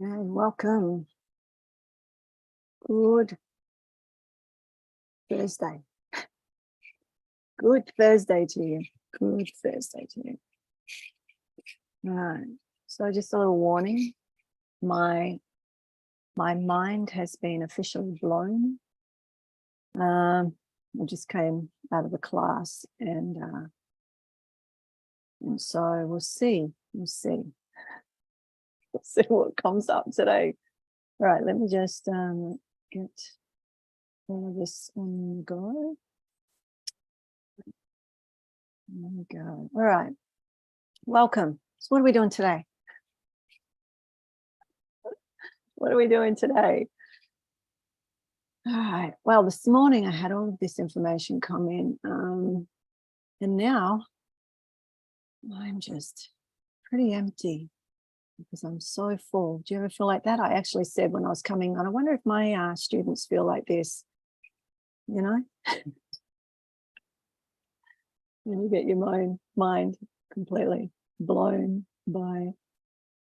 And welcome. Good Thursday. Good Thursday to you. Good Thursday to you. All right. So just a little warning. My mind has been officially blown. I just came out of the class and so we'll see. We'll see. We'll see what comes up today. All right, let me just get all of this on the go. There we go. All right. Welcome. So what are we doing today? What are we doing today? All right. Well, this morning I had all of this information come in, and now I'm just pretty empty because I'm so full. Do you ever feel like that? I actually said when I was coming on, I wonder if my students feel like this, you know? And you get your mind completely blown by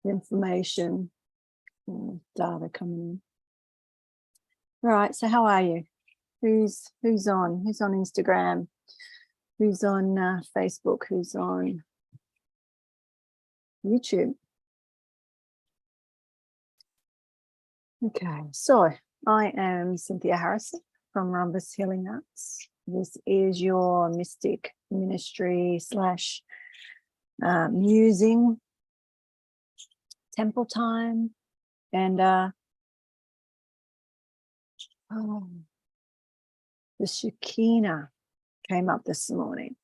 the information and data coming in. All right, so how are you? Who's on? Who's on Instagram? Who's on Facebook? Who's on YouTube? Okay, so I am Cynthia Harrison from Rumbus Healing Arts. This is your mystic ministry slash musing temple time. And the Shekinah came up this morning.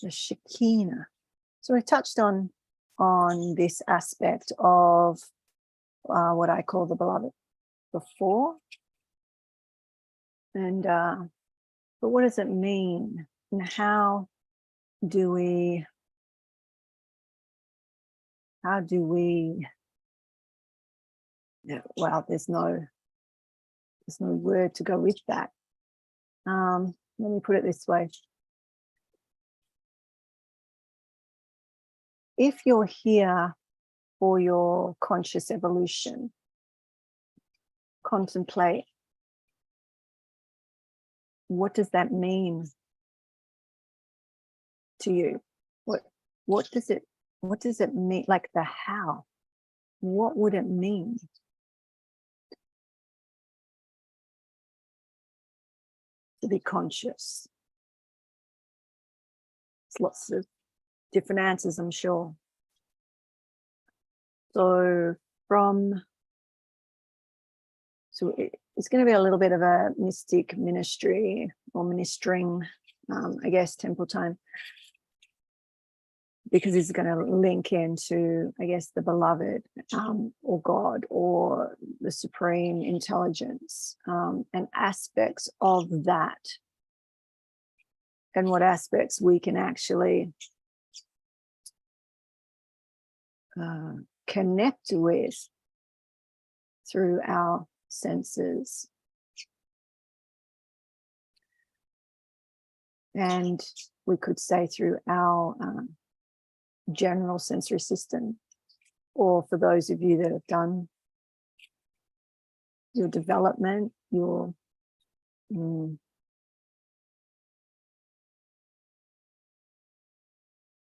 The Shekinah. So we touched on this aspect of what I call the beloved before. And but what does it mean? And how do we well, there's no word to go with that. Let me put it this way. If you're here for your conscious evolution, contemplate, what does that mean to you? What does it mean? Like the how? What would it mean? To be conscious. There's lots of different answers, I'm sure. So it's going to be a little bit of a mystic ministry or ministering, I guess, temple time, because it's going to link into, I guess, the beloved or God or the supreme intelligence and aspects of that, and what aspects we can actually connect with through our senses. And we could say through our general sensory system, or for those of you that have done your development, your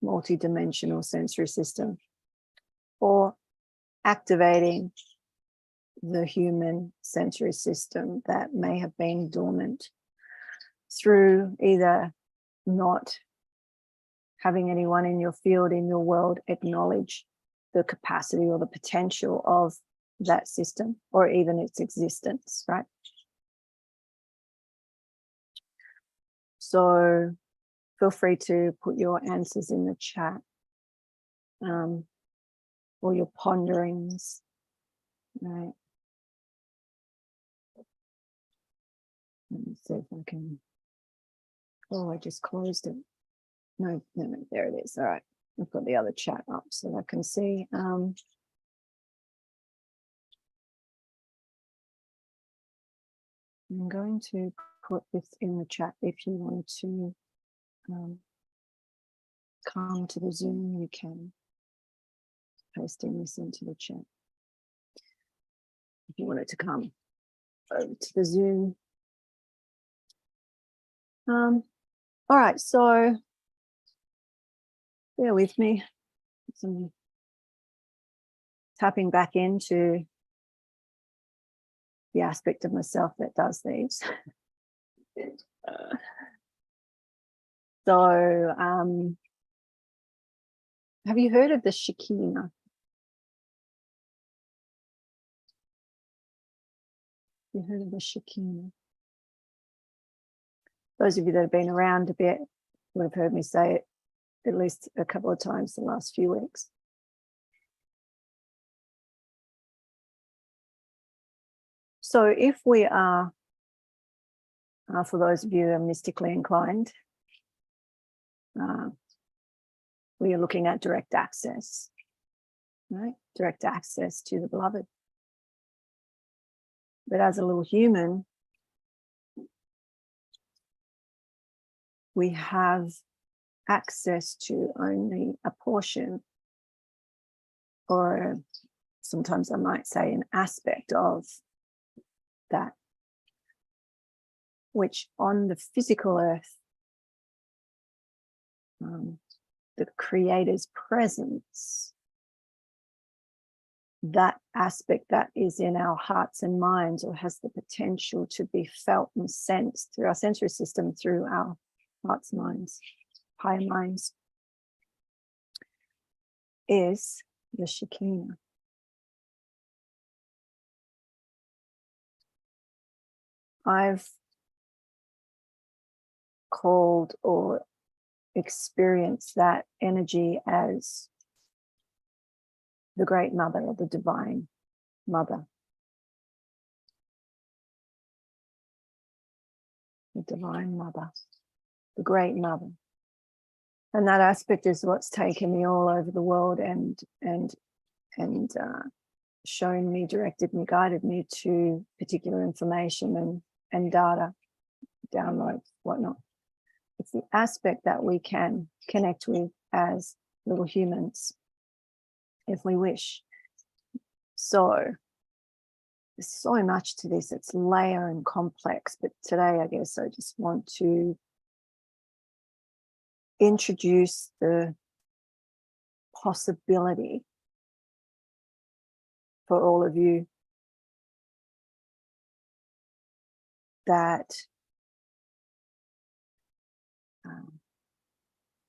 multi-dimensional sensory system, or activating the human sensory system that may have been dormant through either not having anyone in your field, in your world, acknowledge the capacity or the potential of that system, or even its existence, right? So feel free to put your answers in the chat, or your ponderings, right? Let me see if I can. Oh, I just closed it. No, there it is. All right, I've got the other chat up so I can see. I'm going to put this in the chat. If you want to come to the Zoom, you can, pasting this into the chat. if you wanted to come over to the Zoom. All right, so bear with me. Some tapping back into the aspect of myself that does these. So, have you heard of the Shekinah? You heard of the Shekinah? Those of you that have been around a bit would have heard me say it at least a couple of times the last few weeks. So if we are, for those of you who are mystically inclined, we are looking at direct access, right? Direct access to the beloved. But as a little human, we have access to only a portion, or sometimes I might say an aspect of that, which on the physical earth, the Creator's presence, that aspect that is in our hearts and minds, or has the potential to be felt and sensed through our sensory system, through our hearts, minds, higher minds, is the Shekinah. I've called or experienced that energy as the Great Mother, or the Divine Mother. The Divine Mother, the Great Mother. And that aspect is what's taken me all over the world and shown me, directed me, guided me to particular information and data, downloads, whatnot. It's the aspect that we can connect with as little humans, if we wish. So there's so much to this. It's layer and complex, but today I guess I just want to introduce the possibility for all of you that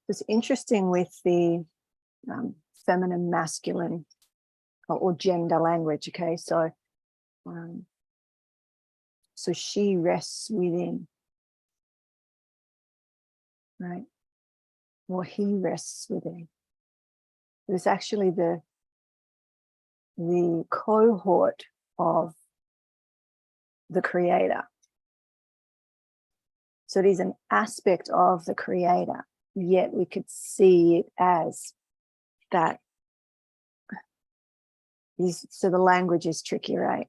it's interesting with the feminine, masculine, or gender language. Okay, so so she rests within, right? Or he rests within. It's actually the cohort of the Creator. So it is an aspect of the Creator, yet we could see it as that. So the language is tricky, right?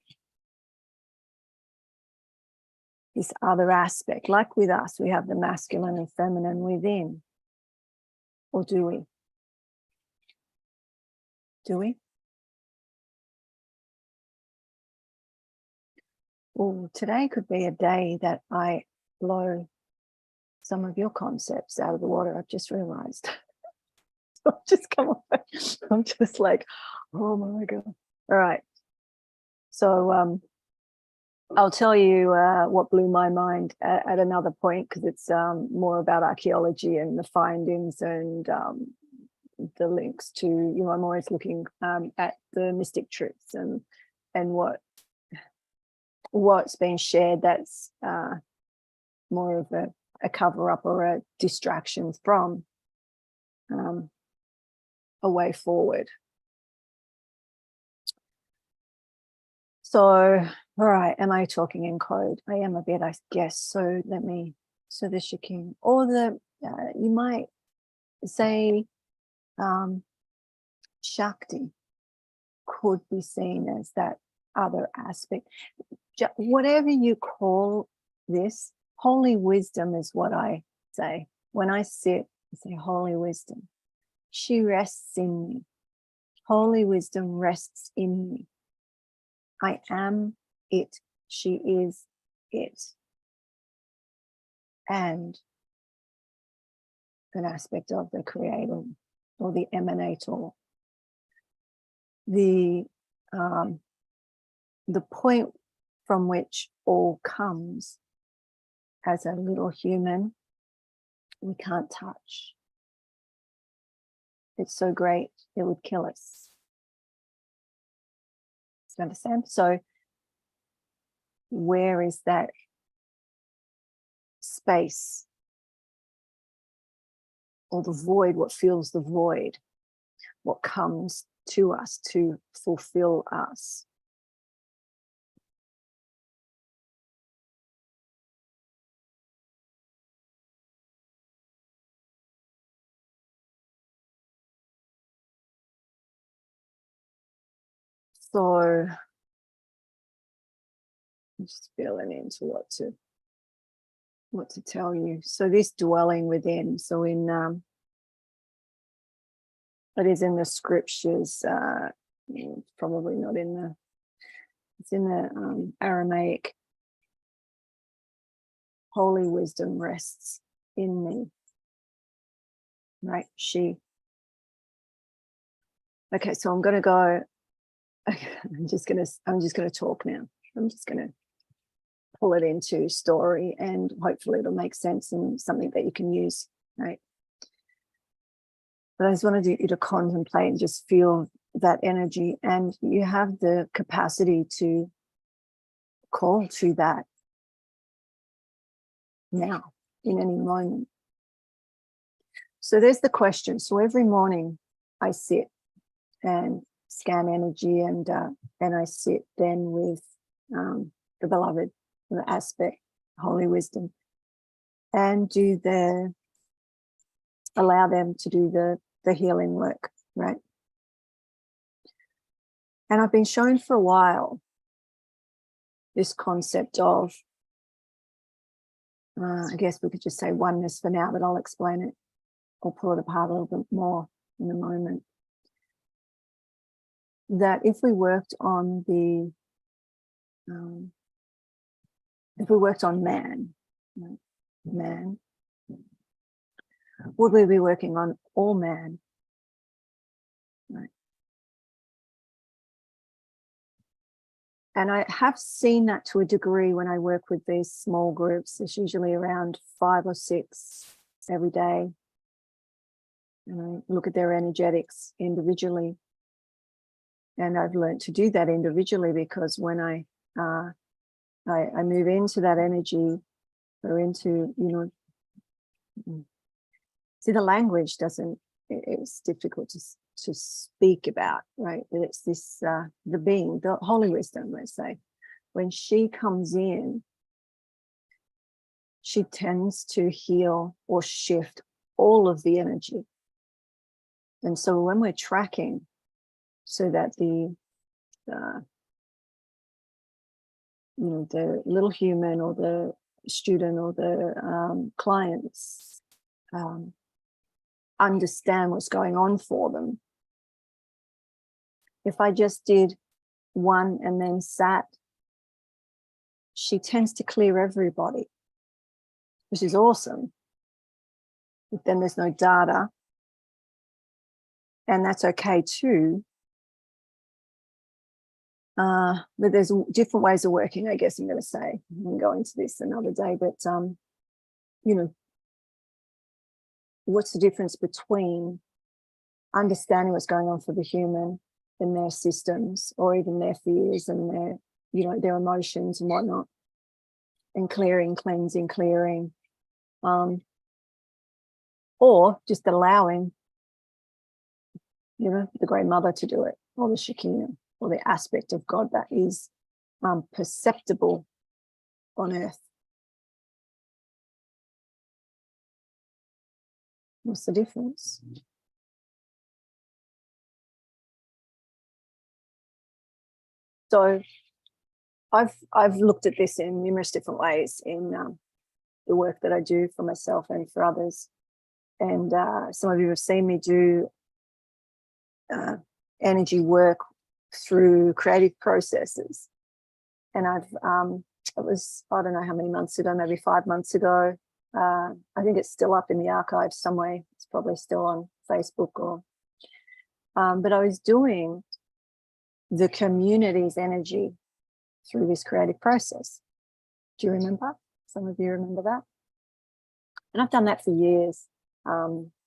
This other aspect, like with us, we have the masculine and feminine within. Or do we? Do we? Well, today could be a day that I blow some of your concepts out of the water. I've just realized. So I've just come off. I'm just like, oh my God. All right. So I'll tell you what blew my mind at another point, because it's more about archaeology and the findings and the links to, you know, I'm always looking at the mystic truths and what's been shared that's more of a cover up or a distraction from a way forward. So, all right, am I talking in code? I am a bit, I guess. So so the Shekinah, or you might say Shakti could be seen as that other aspect. Whatever you call this, holy wisdom is what I say. When I sit, I say holy wisdom. She rests in me. Holy wisdom rests in me. I am it. She is it. And an aspect of the creator or the emanator. The point from which all comes as a little human, we can't touch. It's so great, it would kill us. Do you understand? So where is that space or the void, what fills the void, what comes to us to fulfill us? So I'm just feeling into what to tell you. So this dwelling within, so in it is in the scriptures, probably not in the, it's in the Aramaic. Holy wisdom rests in me. Right? She. Okay, so I'm gonna go. Okay, I'm just gonna talk now. I'm just gonna pull it into story, and hopefully it'll make sense and something that you can use, right? But I just wanted you to contemplate and just feel that energy, and you have the capacity to call to that now, in any moment. So there's the question. So every morning I sit and scan energy, and I sit then with the beloved, the aspect, holy wisdom, and allow them to do the healing work, right? And I've been shown for a while this concept of, I guess we could just say oneness for now, but I'll explain it or pull it apart a little bit more in a moment. That if we worked on man, right, man, would we be working on all man? Right. And I have seen that to a degree when I work with these small groups. It's usually around 5 or 6 every day. And I look at their energetics individually. And I've learned to do that individually, because when I move into that energy, or into, see, the language it's difficult to speak about, right? But it's this, the being, the holy wisdom, let's say, when she comes in, she tends to heal or shift all of the energy. And so when we're tracking, so that the little human or the student or the clients understand what's going on for them. If I just did one and then sat, she tends to clear everybody, which is awesome. But then there's no data, and that's okay too. But there's different ways of working, I guess I'm going to say. We can go into this another day, but what's the difference between understanding what's going on for the human and their systems, or even their fears and their emotions and whatnot, and clearing, cleansing, clearing, or just allowing, the Great Mother to do it, or the Shekinah, or the aspect of God that is perceptible on earth. What's the difference? So I've looked at this in numerous different ways in the work that I do for myself and for others. And some of you have seen me do energy work through creative processes. And it was, I don't know how many months ago, maybe 5 months ago. I think it's still up in the archives somewhere. It's probably still on Facebook or, but I was doing the community's energy through this creative process. Do you remember? Some of you remember that? And I've done that for years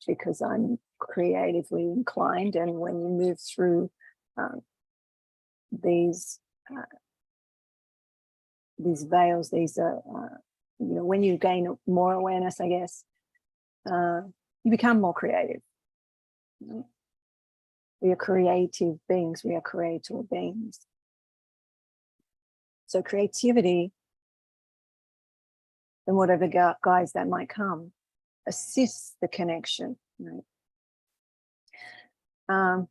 because I'm creatively inclined. And when you move through these veils, when you gain more awareness, I guess, you become more creative. We are creative beings. We are creator beings. So creativity, and whatever guise that might come, assists the connection. But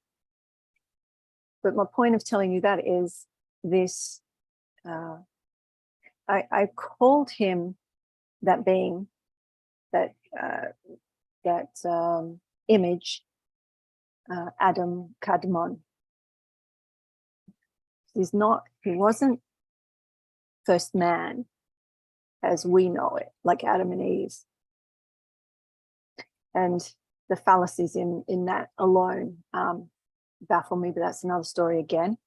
my point of telling you that is this. I called him, that being, that image, Adam Kadmon. He wasn't first man as we know it, like Adam and Eve. And the fallacies in that alone baffle me, but that's another story again.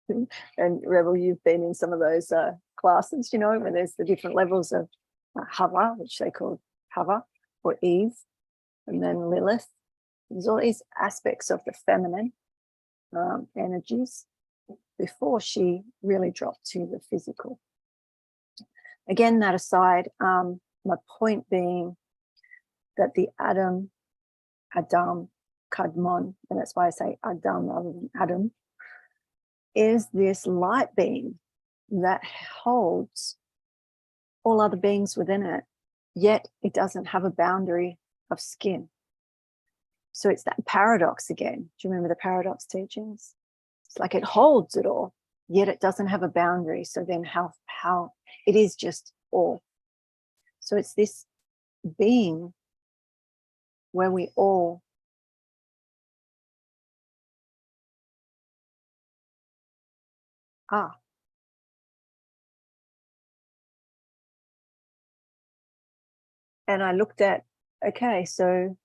And Rebel, you've been in some of those classes, where there's the different levels of Hava, which they call Hava, or Eve, and then Lilith. There's all these aspects of the feminine energies before she really dropped to the physical. Again, that aside, my point being that the Adam, Kadmon, and that's why I say Adam rather than Adam, is this light being that holds all other beings within it, yet it doesn't have a boundary of skin. So it's that paradox again. Do you remember the paradox teachings? It's like it holds it all, yet it doesn't have a boundary. So then how it is just all. So it's this being where we all are. And I looked at, okay, so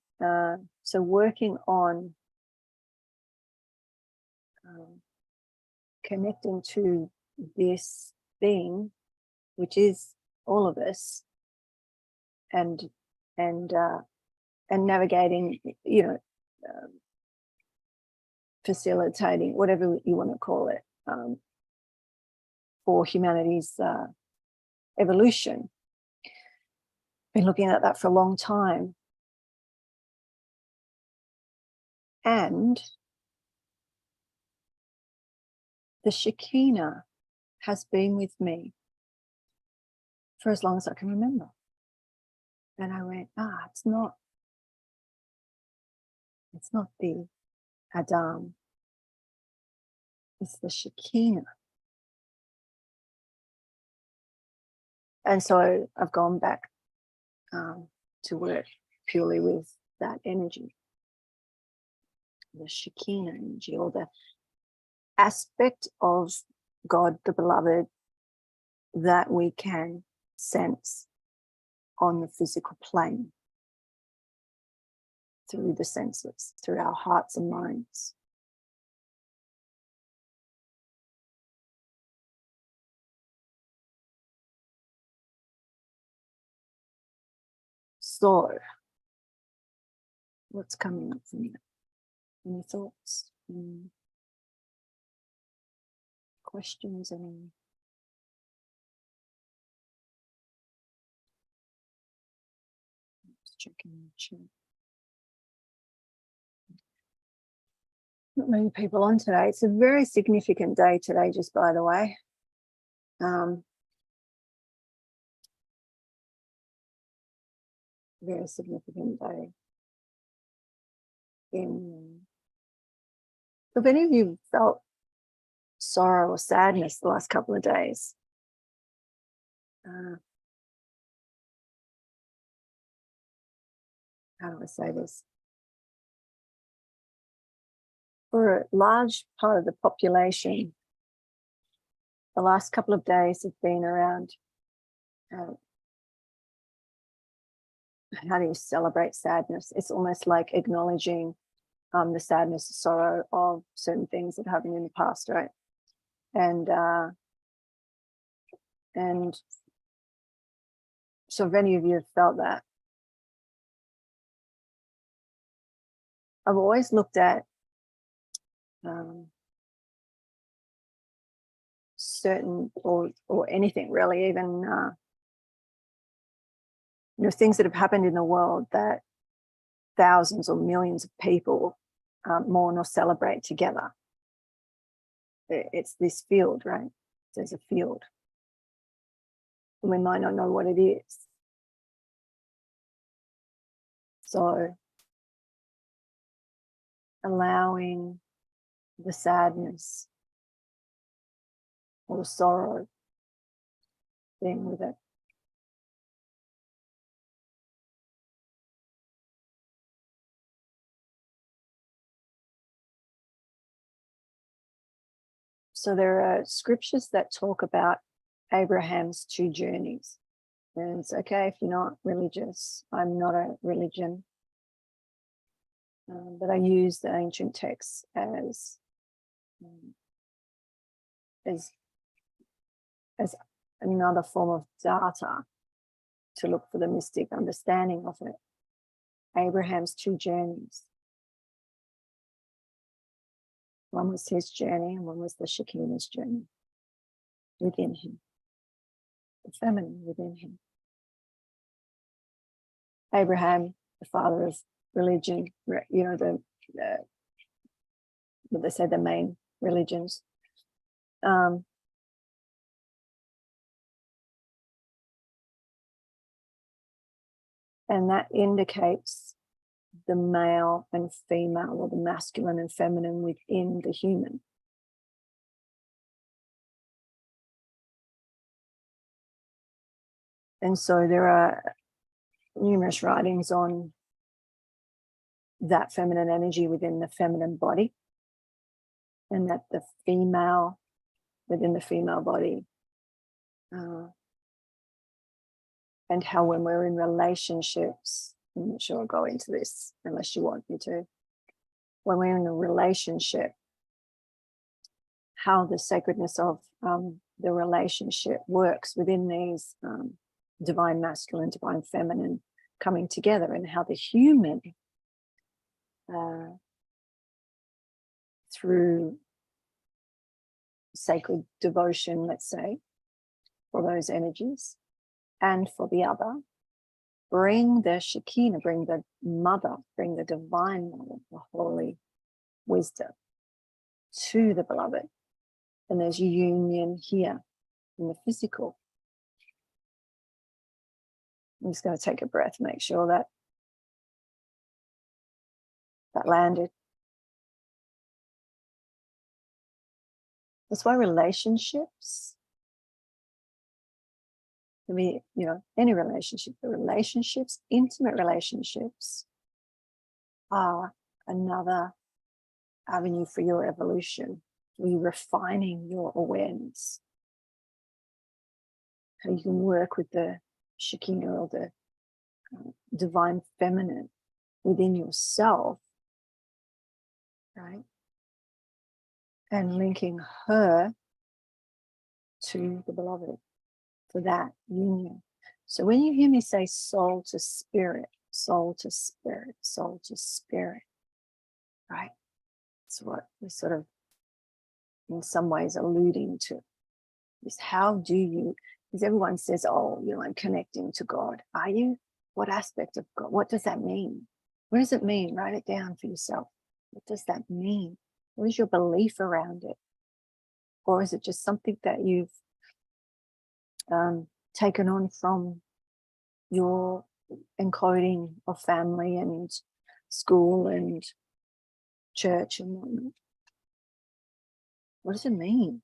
working on connecting to this being, which is all of us, and navigating, facilitating, whatever you want to call it, for humanity's evolution. Been looking at that for a long time. And the Shekinah has been with me for as long as I can remember. And I went, it's not the Adam, it's the Shekinah. And so I've gone back to work purely with that energy, the Shekinah energy, or the aspect of God, the beloved, that we can sense on the physical plane through the senses, through our hearts and minds. So, what's coming up from that? Any thoughts? Any questions? Any? Just checking the chat. Not many people on today. It's a very significant day today, just by the way. Very significant day. Have any of you felt sorrow or sadness the last couple of days? How do I say this? for a large part of the population, the last couple of days have been around how do you celebrate sadness? It's almost like acknowledging the sadness, the sorrow of certain things that happened in the past, right? And so if any of you have felt that, I've always looked at certain or anything really, even things that have happened in the world that thousands or millions of people mourn or celebrate together. It's this field, right? There's a field. And we might not know what it is. So allowing the sadness or the sorrow, being with it. So there are scriptures that talk about Abraham's 2 journeys. And it's okay if you're not religious. I'm not a religion. But I use the ancient texts as another form of data to look for the mystic understanding of it. Abraham's 2 journeys. One was his journey and one was the Shekinah's journey within him, the feminine within him. Abraham, the father of religion, what they say, the main religions. And that indicates the male and female, or the masculine and feminine within the human. And so there are numerous writings on that feminine energy within the feminine body, and that the female within the female body, and how when we're in relationships, I'm not sure I'll go into this unless you want me to, when we're in a relationship, how the sacredness of the relationship works within these divine masculine, divine feminine coming together, and how the human, through sacred devotion, let's say, for those energies, and for the other, bring the Shekinah, bring the mother, bring the divine mother, the holy wisdom to the beloved. And there's union here in the physical. I'm just going to take a breath, make sure that that landed. That's why relationships, I mean, any relationship, the relationships, intimate relationships, are another avenue for your evolution, for you refining your awareness. How you can work with the Shekinah, or the divine feminine within yourself, right? And linking her to the beloved for that union. So when you hear me say soul to spirit, soul to spirit, soul to spirit, right? It's what we're sort of in some ways alluding to. Is how do you, because everyone says, oh, I'm connecting to God. Are you? What aspect of God? What does that mean? What does it mean? Write it down for yourself. What does that mean? What is your belief around it? Or is it just something that you've taken on from your encoding of family and school and church and whatnot? What does it mean?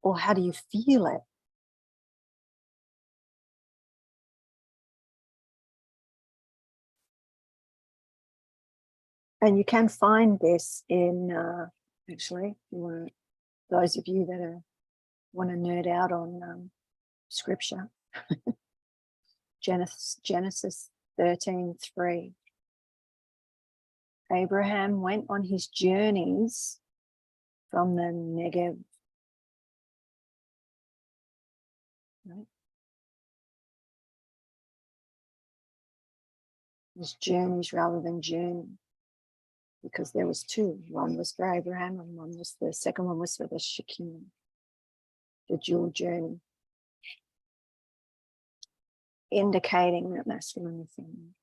Or how do you feel it? And you can find this in, actually, those of you that want to nerd out on scripture, Genesis 13:3. Abraham went on his journeys from the Negev. Right? His journeys rather than journey, because there was two. One was for Abraham, and the second one was for the Shekinah, the dual journey, indicating that masculine and feminine.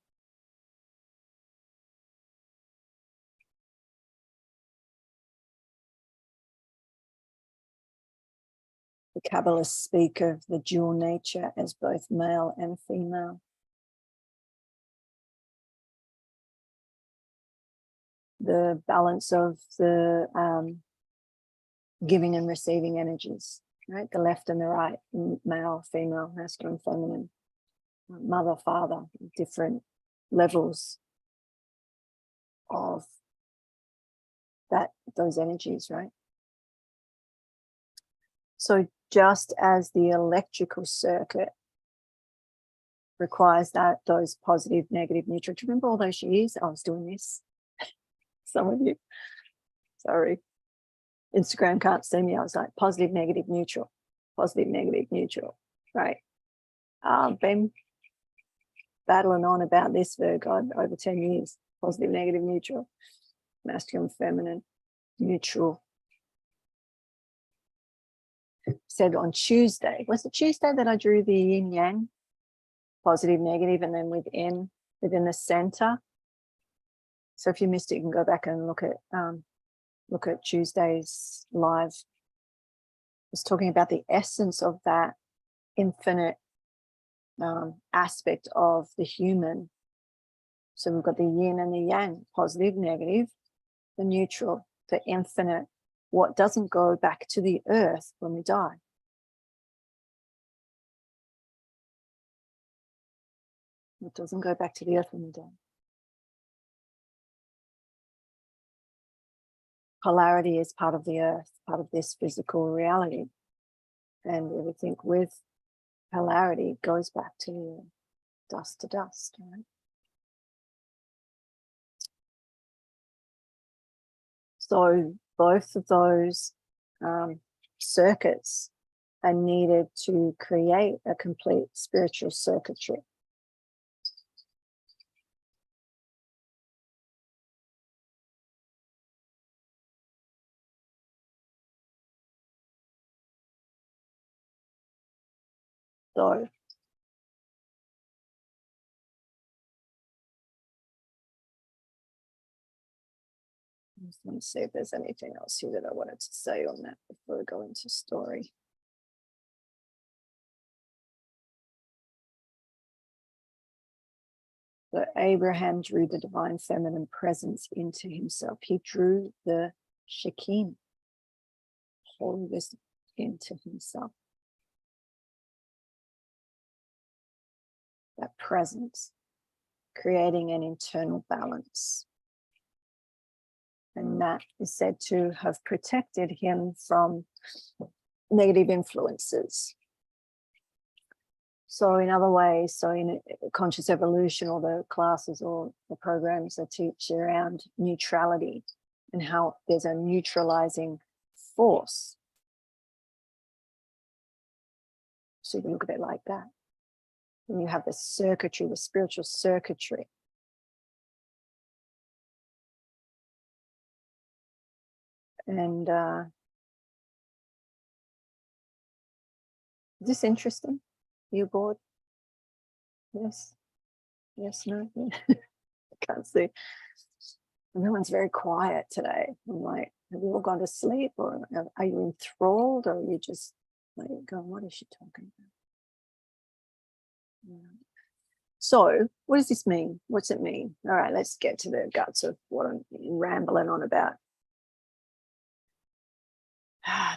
The Kabbalists speak of the dual nature as both male and female. The balance of the giving and receiving energies, right? The left and the right, male, female, masculine, feminine, mother, father, different levels of those energies, right? So just as the electrical circuit requires those positive, negative, neutral. Do you remember all those years I was doing this? Some of you, sorry. Instagram can't see me. I was like positive, negative, neutral, right? Been battling on about this for God over 10 years. Positive, negative, neutral, masculine, feminine, neutral. Said on Tuesday, was it Tuesday that I drew the yin yang, positive, negative, and then within the center? So if you missed it, you can go back and look at Tuesday's live. I was talking about the essence of that infinite aspect of the human. So we've got the yin and the yang, positive, negative, the neutral, the infinite, what doesn't go back to the earth when we die. What doesn't go back to the earth when we die. Polarity is part of the earth, part of this physical reality. And everything with polarity goes back to the earth, dust to dust, right? So both of those circuits are needed to create a complete spiritual circuitry. So I just want to see if there's anything else here that I wanted to say on that before I go into story. So Abraham drew the divine feminine presence into himself. He drew the Shekinah, holiness, into himself. That presence, creating an internal balance. And that is said to have protected him from negative influences. So in other ways, so in conscious evolution, or the classes or the programs that teach around neutrality and how there's a neutralizing force. So you can look at it like that. And you have the circuitry, the spiritual circuitry. And is this interesting? Are you bored? Yes. Yes, no. Yeah. I can't see. Everyone's very quiet today. I'm like, have you all gone to sleep, or are you enthralled, or are you just like going, what is she talking about? Yeah. So what does this mean? What's it mean? All right, let's get to the guts of what I'm rambling on about.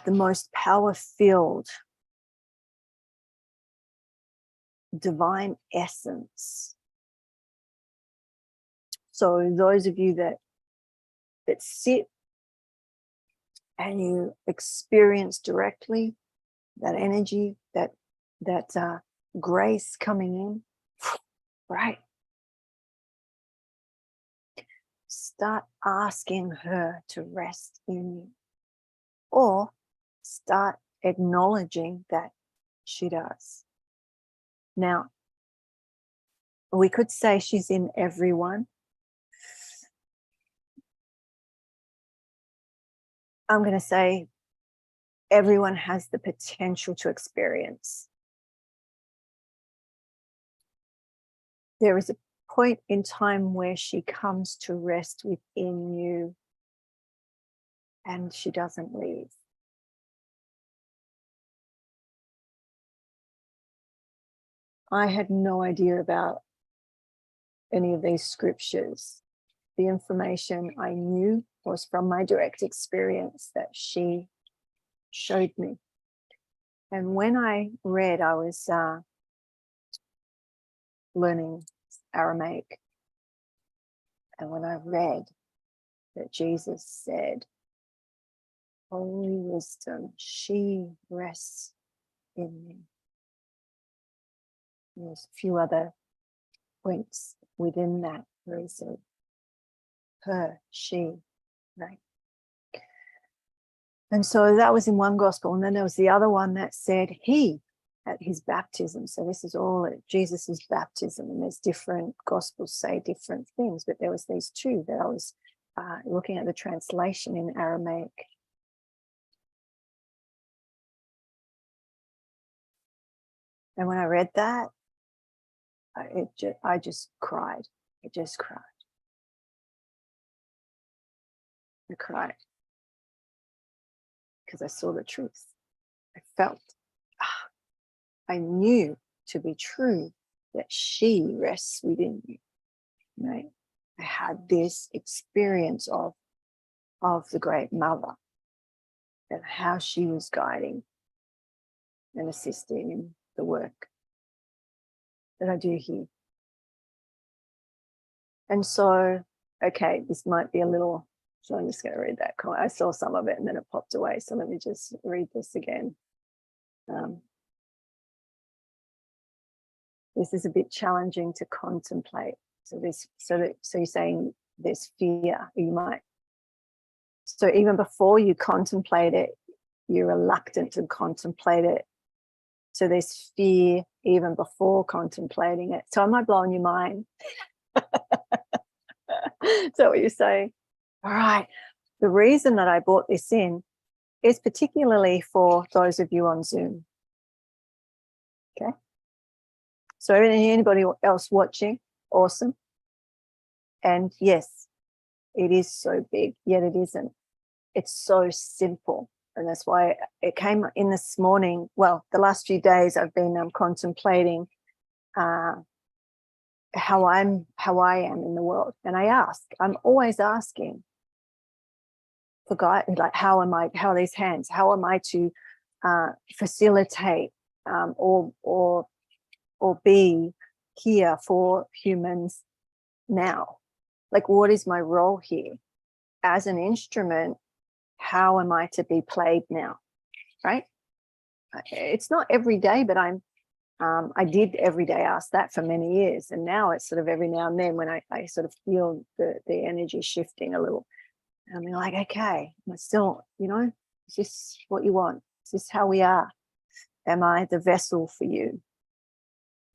The most power-filled divine essence. So those of you that that sit and you experience directly that energy, that grace coming in, right? Start asking her to rest in you, or start acknowledging that she does. Now, we could say she's in everyone. I'm going to say everyone has the potential to experience. There is a point in time where she comes to rest within you and she doesn't leave. I had no idea about any of these scriptures. The information I knew was from my direct experience that she showed me. And when I read, I was learning Aramaic. And when I read that Jesus said, "Holy wisdom, she rests in me." There's a few other points within that where he said, her, she, right? And so that was in one gospel. And then there was the other one that said he at his baptism. So this is all at Jesus's baptism. And there's different gospels say different things, but there was these two that I was looking at the translation in Aramaic. And when I read that, I just cried. I just cried. I cried because I saw the truth. I felt, I knew to be true that she rests within you. Right? I had this experience of the Great Mother and how she was guiding and assisting in the work that I do here. And so, okay, this might be a little, so I'm just going to read that comment. I saw some of it and then it popped away. So let me just read this again. This is a bit challenging to contemplate. So you're saying there's fear. You might. So even before you contemplate it, you're reluctant to contemplate it. So there's fear even before contemplating it. So am I blowing your mind? Is that what you're saying? All right. The reason that I brought this in is particularly for those of you on Zoom. Okay. So anybody else watching, awesome. And yes, it is so big, yet it isn't. It's so simple. And that's why it came in this morning. Well, the last few days I've been contemplating how I am in the world. And I'm always asking for God, like, how are these hands? How am I to facilitate or be here for humans now? Like, what is my role here? As an instrument, how am I to be played now? Right? It's not every day, but I did every day ask that for many years. And now it's sort of every now and then when I sort of feel the energy shifting a little. And I'm like, okay, I'm still, is this what you want? Is this how we are? Am I the vessel for you?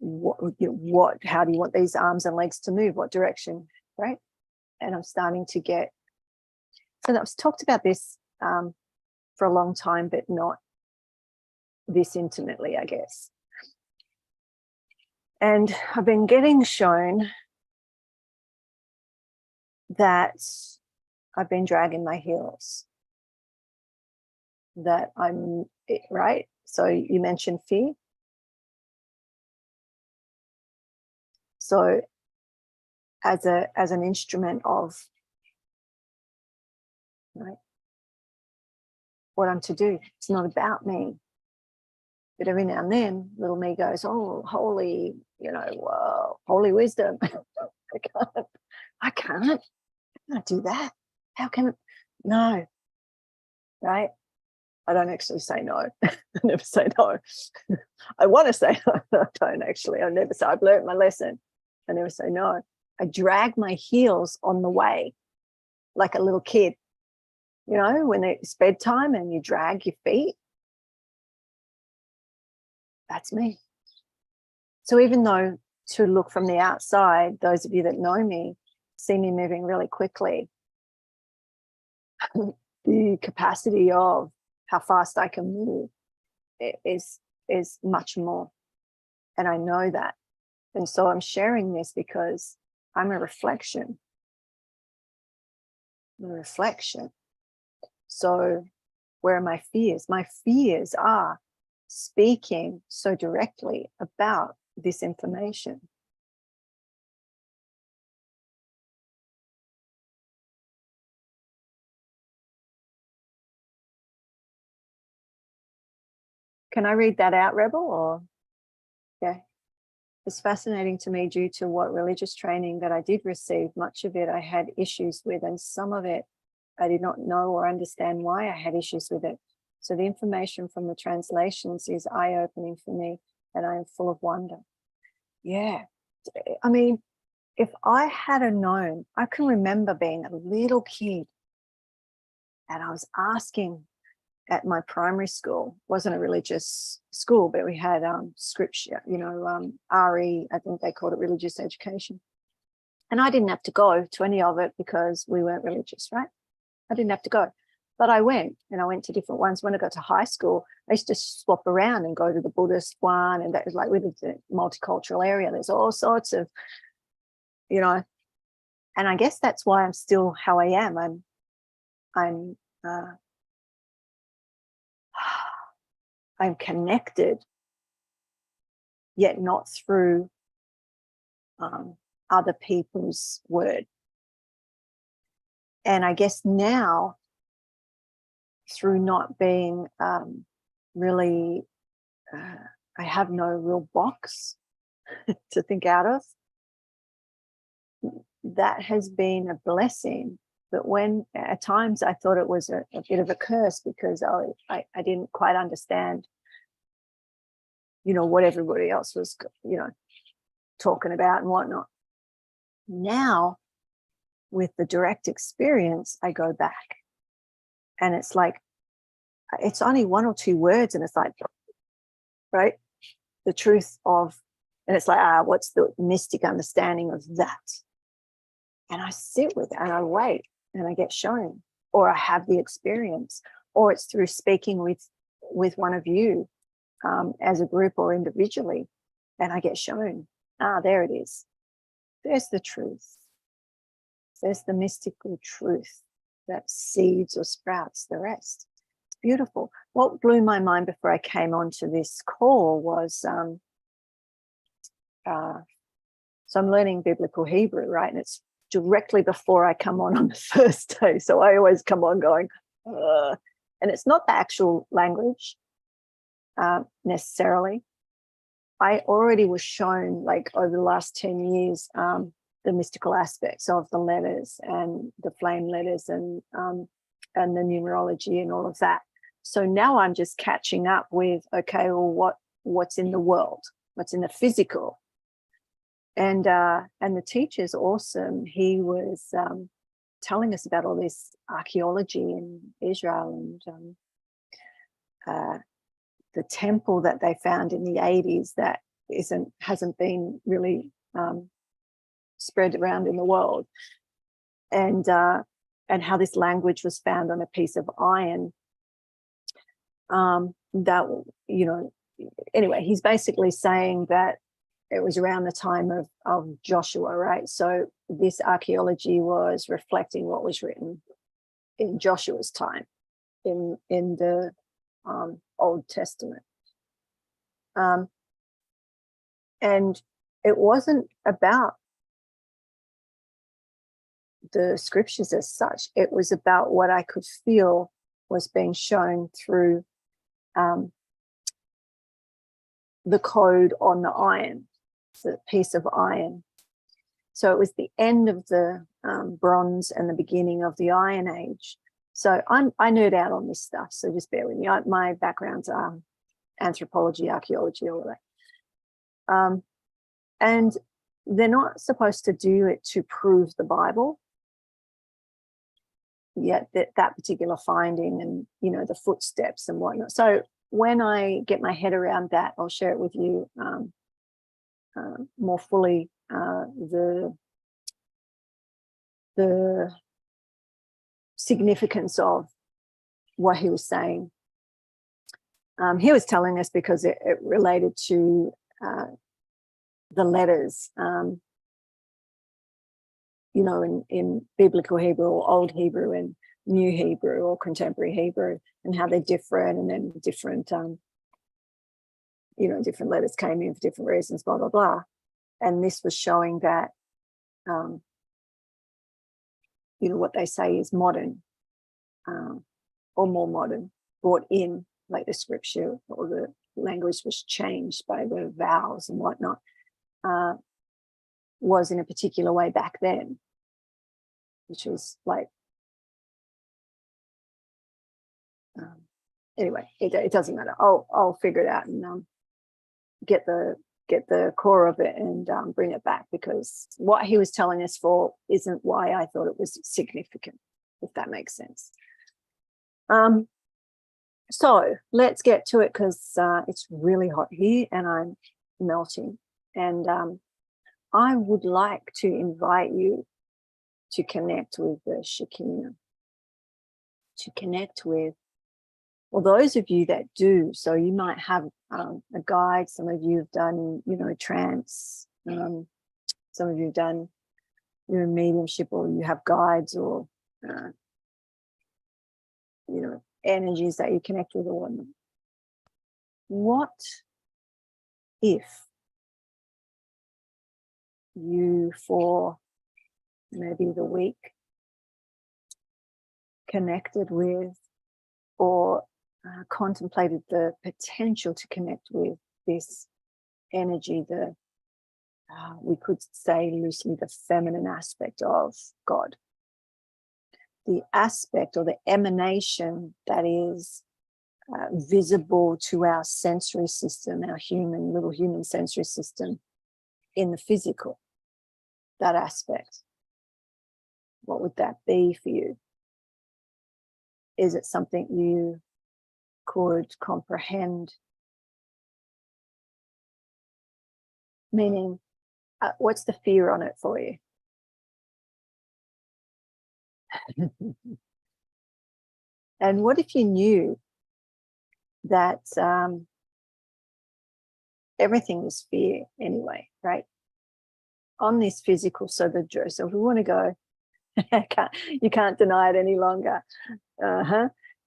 How do you want these arms and legs to move? What direction? Right? And I'm starting to get, so I've talked about this for a long time, but not this intimately, I guess. And I've been getting shown that I've been dragging my heels, that I'm, right? So you mentioned fear. So as an instrument of, right, what I'm to do, it's not about me. But every now and then, little me goes, oh, holy, whoa, holy wisdom. I can't do that. How can, no, right? I don't actually say no. I never say no. I want to say no. I don't actually. I never say, I've learned my lesson. I never say no. I drag my heels on the way like a little kid. You know, when it's bedtime and you drag your feet, that's me. So even though to look from the outside, those of you that know me see me moving really quickly, the capacity of how fast I can move is much more. And I know that. And so I'm sharing this because I'm a reflection. I'm a reflection. So where are my fears? My fears are speaking so directly about this information. Can I read that out, Rebel? Or yeah. It's fascinating to me due to what religious training that I did receive. Much of it I had issues with, and some of it I did not know or understand why I had issues with it. So the information from the translations is eye-opening for me, and I am full of wonder. Yeah. I mean, if I had known, I can remember being a little kid and I was asking at my primary school, wasn't a religious school, but we had scripture, you know, RE, I think they called it religious education. And I didn't have to go to any of it because we weren't religious, right? I didn't have to go. But I went, and I went to different ones. When I got to high school, I used to swap around and go to the Buddhist one, and that was like, we lived in a multicultural area. There's all sorts of, you know, and I guess that's why I'm still how I am. I'm connected, yet not through other people's word. And I guess now, through not being really, I have no real box to think out of, that has been a blessing. But when at times I thought it was a bit of a curse because I didn't quite understand, you know, what everybody else was, you know, talking about and whatnot. Now, with the direct experience, I go back and it's like, it's only one or two words and it's like, right, the truth of, and it's like, what's the mystic understanding of that? And I sit with it and I wait and I get shown, or I have the experience, or it's through speaking with one of you as a group or individually, and I get shown, there it is. There's the truth. There's the mystical truth that seeds or sprouts the rest. It's beautiful. What blew my mind before I came onto this call was, so I'm learning biblical Hebrew, right? And it's directly before I come on the first day. So I always come on going, and it's not the actual language necessarily. I already was shown, like, over the last 10 years, the mystical aspects of the letters and the flame letters and the numerology and all of that. So now I'm just catching up with, okay, well, what's in the world, what's in the physical. And the teacher's awesome. He was telling us about all this archaeology in Israel and the temple that they found in the 80s that hasn't been really spread around in the world, and how this language was found on a piece of iron. That, you know, anyway, he's basically saying that it was around the time of Joshua, right? So this archaeology was reflecting what was written in Joshua's time in the Old Testament. And it wasn't about the scriptures as such. It was about what I could feel was being shown through the code on the iron, the piece of iron. So it was the end of the Bronze and the beginning of the Iron Age. So I nerd out on this stuff, so just bear with me. My background's anthropology, archaeology, all of that. And they're not supposed to do it to prove the Bible, yet that particular finding and, you know, the footsteps and whatnot. So when I get my head around that, I'll share it with you more fully, the significance of what he was saying. He was telling us because it related to the letters, you know, in biblical Hebrew or Old Hebrew and New Hebrew or Contemporary Hebrew, and how they're different, and then different, you know, different letters came in for different reasons, blah, blah, blah. And this was showing that, you know, what they say is modern, or more modern, brought in, like the scripture or the language was changed by the vowels and whatnot, was in a particular way back then, which was like, anyway, it doesn't matter. I'll figure it out and get the core of it and bring it back, because what he was telling us for isn't why I thought it was significant, if that makes sense. So let's get to it, because it's really hot here and I'm melting. And I would like to invite you to connect with the Shekinah, to connect with, well, those of you that do, so you might have a guide. Some of you have done, you know, trance. Some of you have done, you know, mediumship, or you have guides, or, you know, energies that you connect with or whatnot. What if you, for maybe the week, connected with or contemplated the potential to connect with this energy, the we could say loosely the feminine aspect of God, the aspect or the emanation that is visible to our sensory system, our little human sensory system in the physical, that aspect. What would that be for you? Is it something you could comprehend? Meaning, what's the fear on it for you? And what if you knew that everything is fear anyway, right? On this physical, so if we want to go, you can't deny it any longer.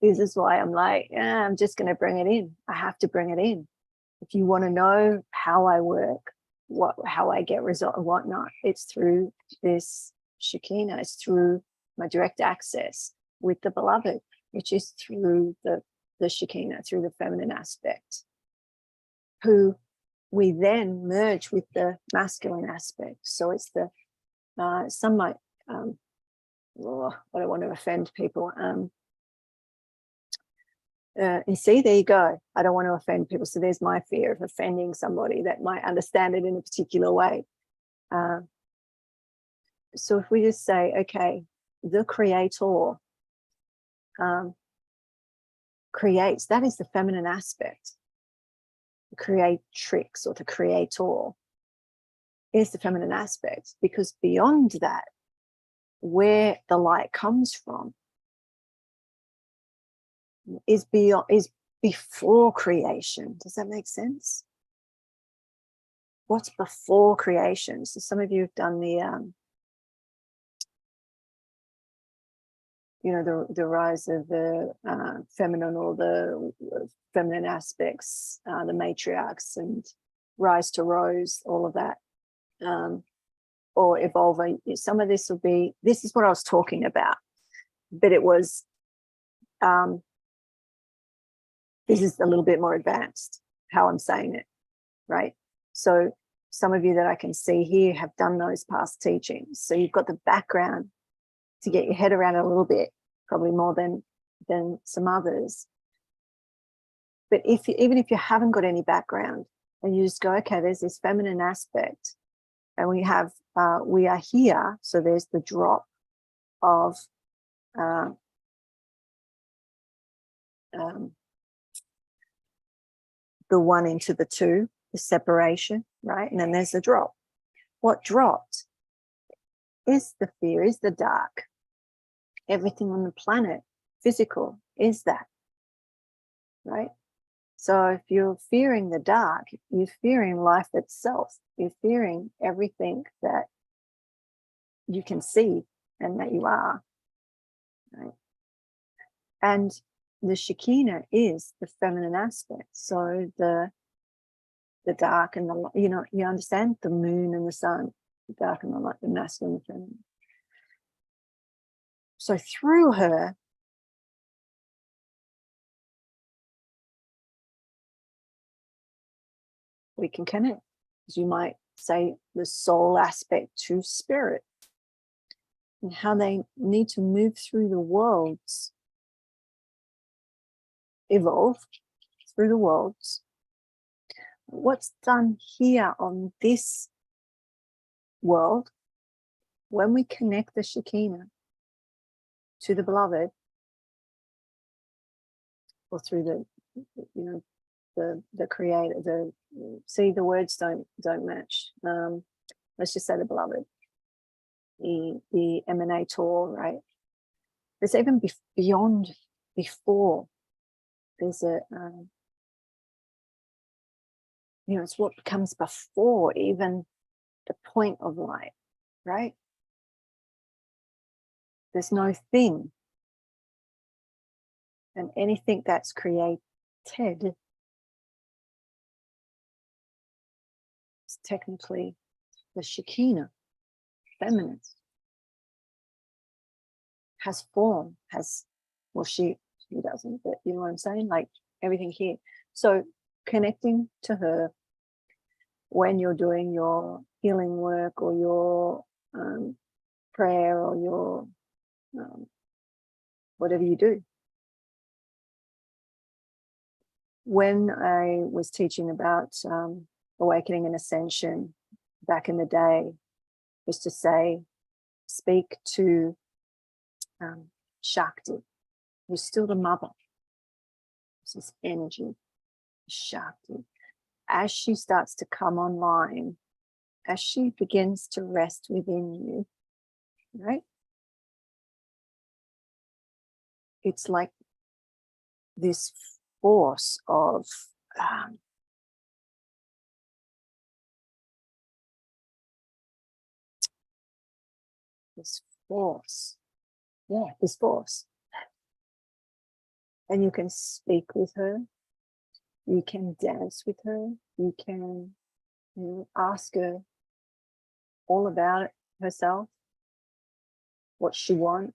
This is why I'm like, I'm just going to bring it in. I have to bring it in. If you want to know how I work, how I get result and whatnot, it's through this Shekinah. It's through my direct access with the beloved, which is through the Shekinah, through the feminine aspect, who we then merge with the masculine aspect. So it's the some might I don't want to offend people. And see, there you go. I don't want to offend people. So there's my fear of offending somebody that might understand it in a particular way. So if we just say, okay, the creator creates, that is the feminine aspect. The creatrix or the creator is the feminine aspect, because beyond that, where the light comes from is before creation. Does that make sense? What's before creation? So some of you have done the you know, the rise of the feminine, or the feminine aspects, the matriarchs, and rise to rose, all of that, or evolving. Some of this will be, this is what I was talking about, but it was, this is a little bit more advanced, how I'm saying it, right? So some of you that I can see here have done those past teachings. So you've got the background to get your head around it a little bit, probably more than some others. But even if you haven't got any background and you just go, okay, there's this feminine aspect and we are here. So there's the drop of the one into the two, the separation, right? And then there's the drop. What dropped is the fear, is the dark. Everything on the planet, physical, is that, right? So if you're fearing the dark, you're fearing life itself. You're fearing everything that you can see and that you are, right? And the Shekinah is the feminine aspect. So the dark and the, you understand, the moon and the sun, the dark and the light, the masculine and the feminine. So through her, we can connect. As you might say, the soul aspect to spirit, and how they need to move through the worlds, evolve through the worlds. What's done here on this world, when we connect the Shekinah to the beloved, or through the creator, see, the words don't match. Let's just say the beloved, the emanator, right? There's even beyond, before. There's a it's what comes before even the point of light, right? There's no thing, and anything that's created is technically the Shekinah, feminine, has form, she doesn't, but you know what I'm saying? Like everything here. So connecting to her when you're doing your healing work or your prayer or your whatever you do. When I was teaching about awakening and ascension back in the day, was to say, speak to Shakti, who's still the mother. This is energy, Shakti. As she starts to come online, as she begins to rest within you, right? It's like this force of this force. And you can speak with her, you can dance with her, you can ask her all about it herself, what she wants.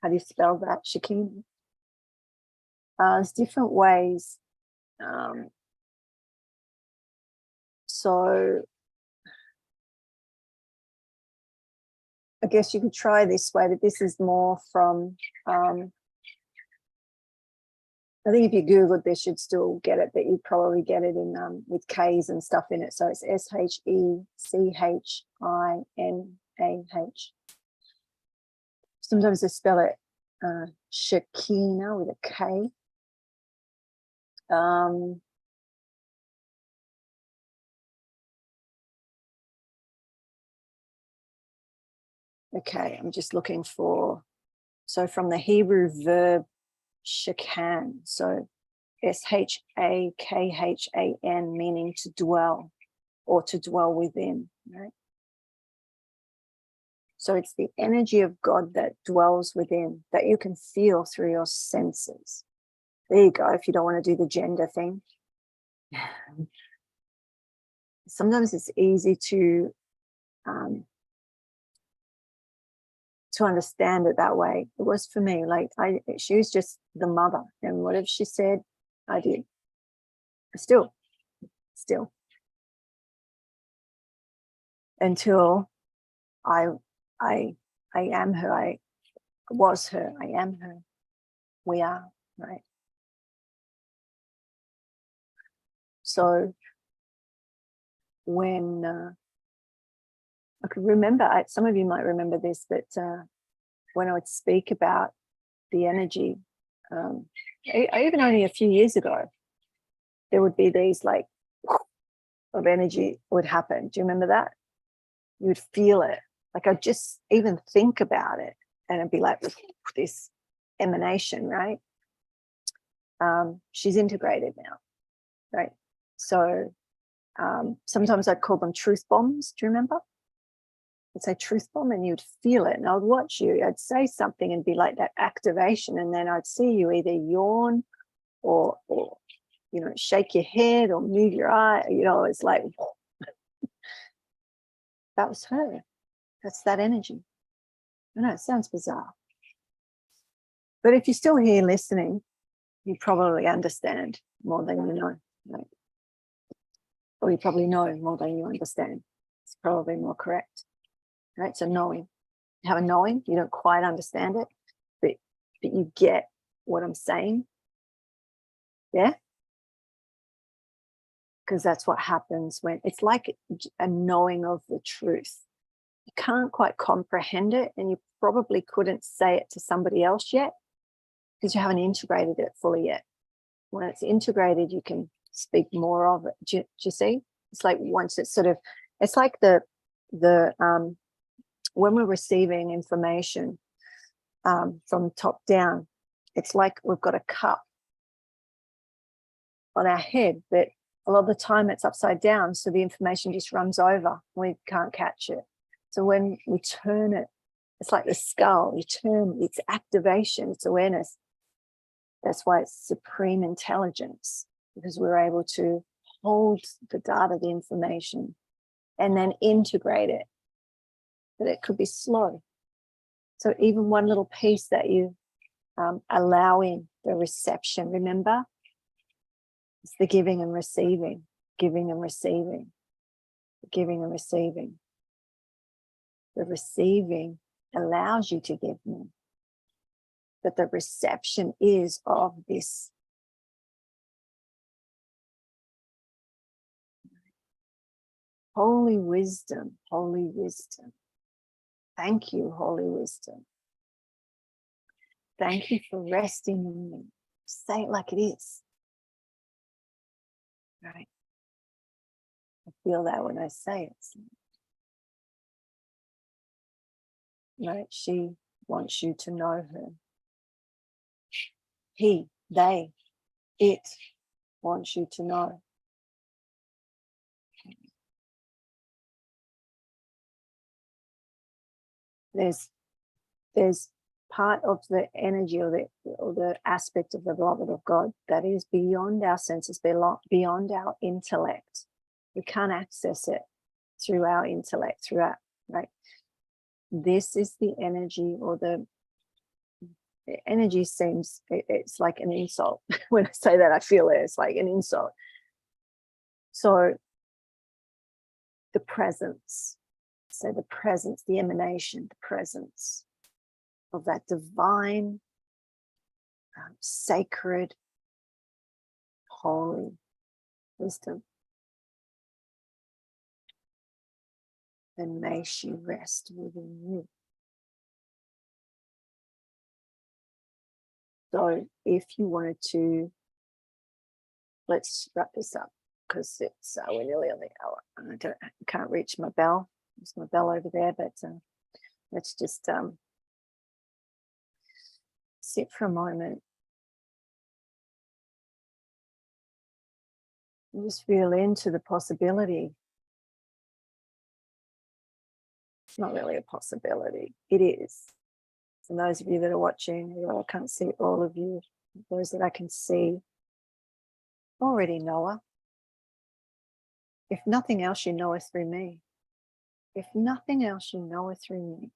How do you spell that? Shekinah. There's different ways. So I guess you could try this way, but this is more from, I think if you Googled this, you'd still get it, but you'd probably get it in with K's and stuff in it. So it's SHECHINAH. Sometimes they spell it Shekinah with a K. Okay, I'm just looking for, so from the Hebrew verb shekan, so SHAKHAN, meaning to dwell or to dwell within, right? So it's the energy of God that dwells within, that you can feel through your senses. There you go, if you don't want to do the gender thing. Sometimes it's easy to understand it that way. It was for me, like she was just the mother, and whatever she said, I did. Still, until I am her, I was her, I am her, we are, right? So when I could remember, some of you might remember this, but when I would speak about the energy, even only a few years ago, there would be these like of energy would happen. Do you remember that? You would feel it. Like I'd just even think about it and it'd be like this emanation, right? She's integrated now, right? So sometimes I'd call them truth bombs. Do you remember? I'd say truth bomb and you'd feel it and I would watch you. I'd say something and be like that activation, and then I'd see you either yawn or you know, shake your head or move your eye. You know, it's like that was her. That's that energy. I know it sounds bizarre, but if you're still here listening, you probably understand more than you know, right? Or you probably know more than you understand. It's probably more correct, right? So knowing, you have a knowing, you don't quite understand it, but you get what I'm saying, yeah? Because that's what happens when it's like a knowing of the truth. You can't quite comprehend it, and you probably couldn't say it to somebody else yet because you haven't integrated it fully yet. When it's integrated, you can speak more of it. Do you see? It's like once it's sort of, it's like the when we're receiving information from top down, it's like we've got a cup on our head, but a lot of the time it's upside down, so the information just runs over. We can't catch it. So when we turn it, it's like the skull. You turn, it's activation, it's awareness. That's why it's supreme intelligence, because we're able to hold the data, the information, and then integrate it. But it could be slow. So even one little piece that you allow in, the reception, remember? It's the giving and receiving, giving and receiving, giving and receiving. The receiving allows you to give more. But the reception is of this. Holy wisdom, holy wisdom. Thank you, holy wisdom. Thank you for resting in me. Say it like it is. Right? I feel that when I say it. Right? She wants you to know her. He, they, it wants you to know. There's part of the energy or the aspect of the beloved of God that is beyond our senses, beyond our intellect. We can't access it through our intellect, right? This is the energy, or the energy seems, it's like an insult. When I say that, I feel it, it's like an insult. So the presence, the emanation, the presence of that divine, sacred, holy wisdom. And may she rest within you. So if you wanted to, let's wrap this up because it's we're nearly on the hour. I can't reach my bell. There's my bell over there, but let's just sit for a moment and just feel into the possibility. It's not really a possibility. It is. And those of you that are watching, I can't see all of you. Those that I can see already know her. If nothing else, you know her through me. If nothing else, you know her through me.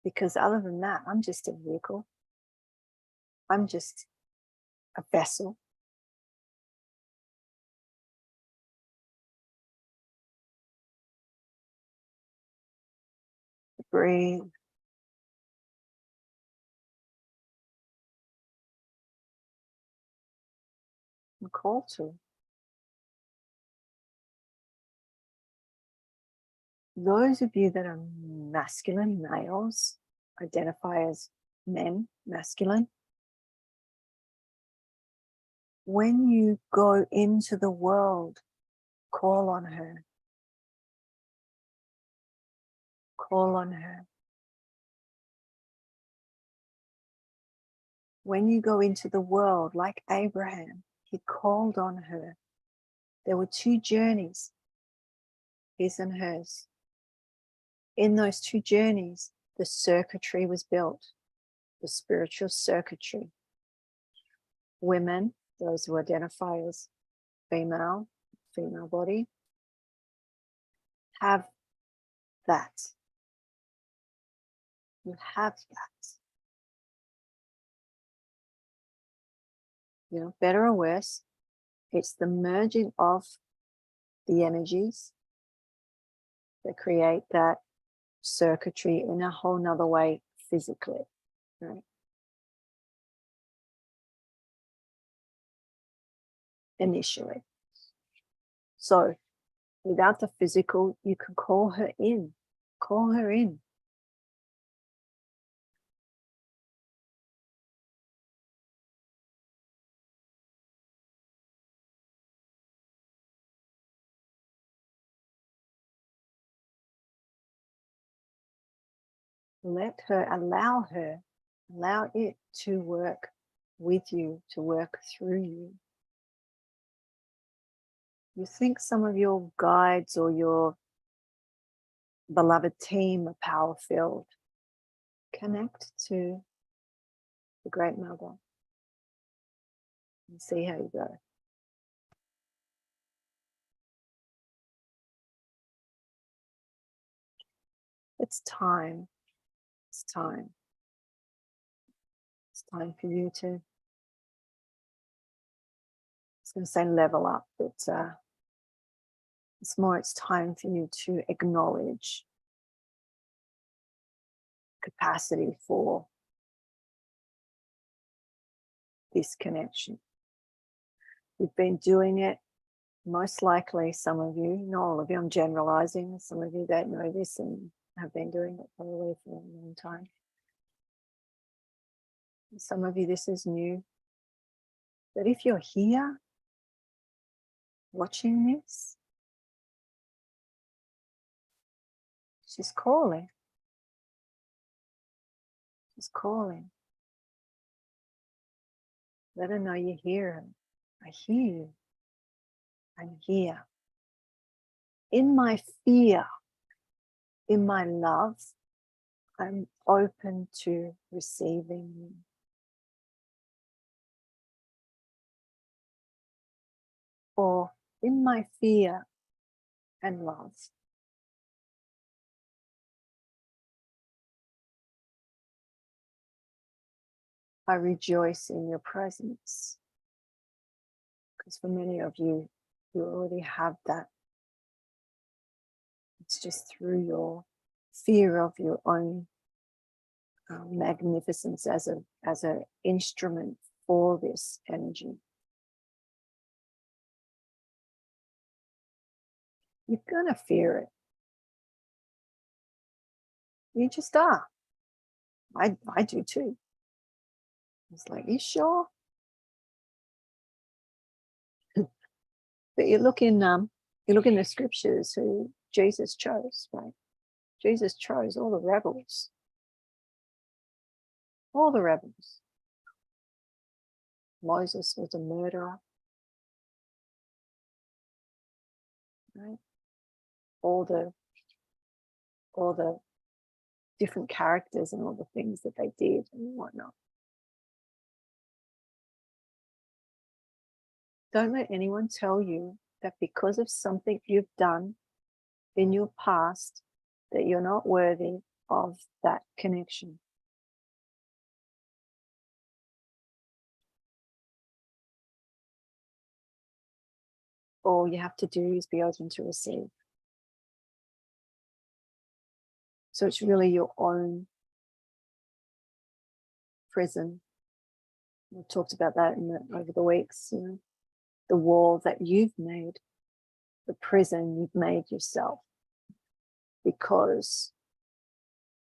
Because other than that, I'm just a vehicle. I'm just a vessel. Breathe. And call to. Those of you that are masculine males, identify as men, masculine. When you go into the world, call on her. Call on her. When you go into the world, like Abraham, he called on her. There were two journeys, his and hers. In those two journeys, the circuitry was built, the spiritual circuitry. Women, those who identify as female body, have that. You have that. You know, better or worse, it's the merging of the energies that create that circuitry in a whole nother way physically, right? Initially. So without the physical, you can call her in. Call her in. Let her, allow it to work with you, to work through you. You think some of your guides or your beloved team are power-filled. Connect to the Great Mother and see how you go. It's time. It's time. It's time for you to, I was going to say level up, but it's time for you to acknowledge capacity for this connection. You've been doing it, most likely some of you, not all of you, I'm generalizing, some of you don't know this and have been doing it probably for a long time. Some of you, this is new. But if you're here watching this, she's calling. She's calling. Let her know you hear her. I hear you. I'm here. In my fear, in my love, I'm open to receiving you. Or in my fear and love, I rejoice in your presence. Because for many of you, you already have that. It's just through your fear of your own magnificence as an instrument for this energy. You're gonna fear it. You just are. I do too. It's like, you sure? But you look in the scriptures who Jesus chose, right? Jesus chose all the rebels. All the rebels. Moses was a murderer. Right? All the different characters and all the things that they did and whatnot. Don't let anyone tell you that because of something you've done in your past that you're not worthy of that connection. All you have to do is be open to receive. So it's really your own prison. We talked about that over the weeks, you know, the wall that you've made, the prison you've made yourself, because,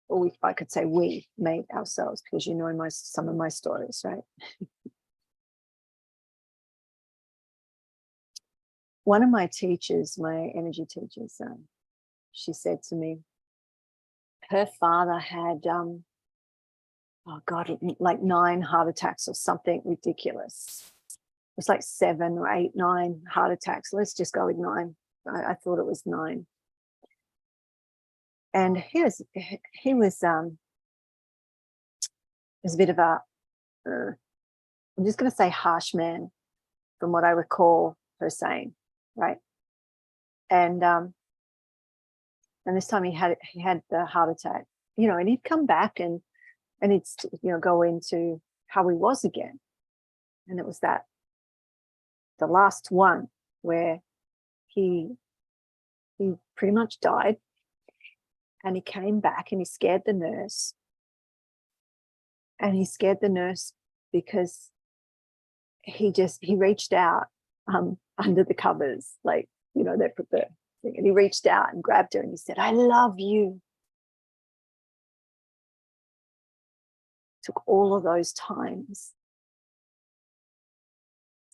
or I could say we made ourselves, because you know some of my stories, right? One of my teachers, my energy teachers, she said to me, her father had, oh God, like 9 heart attacks or something ridiculous. It was like 7 or 8, 9 heart attacks. Let's just go with 9. I thought it was 9. And he was a bit of a, I'm just going to say harsh man, from what I recall her saying, right? And this time he had the heart attack, you know, and he'd come back and he'd, you know, go into how he was again. And it was the last one where he pretty much died, and he came back and he scared the nurse. And he scared the nurse because he reached out under the covers, like, you know, they put the thing, and he reached out and grabbed her and he said, "I love you." Took all of those times.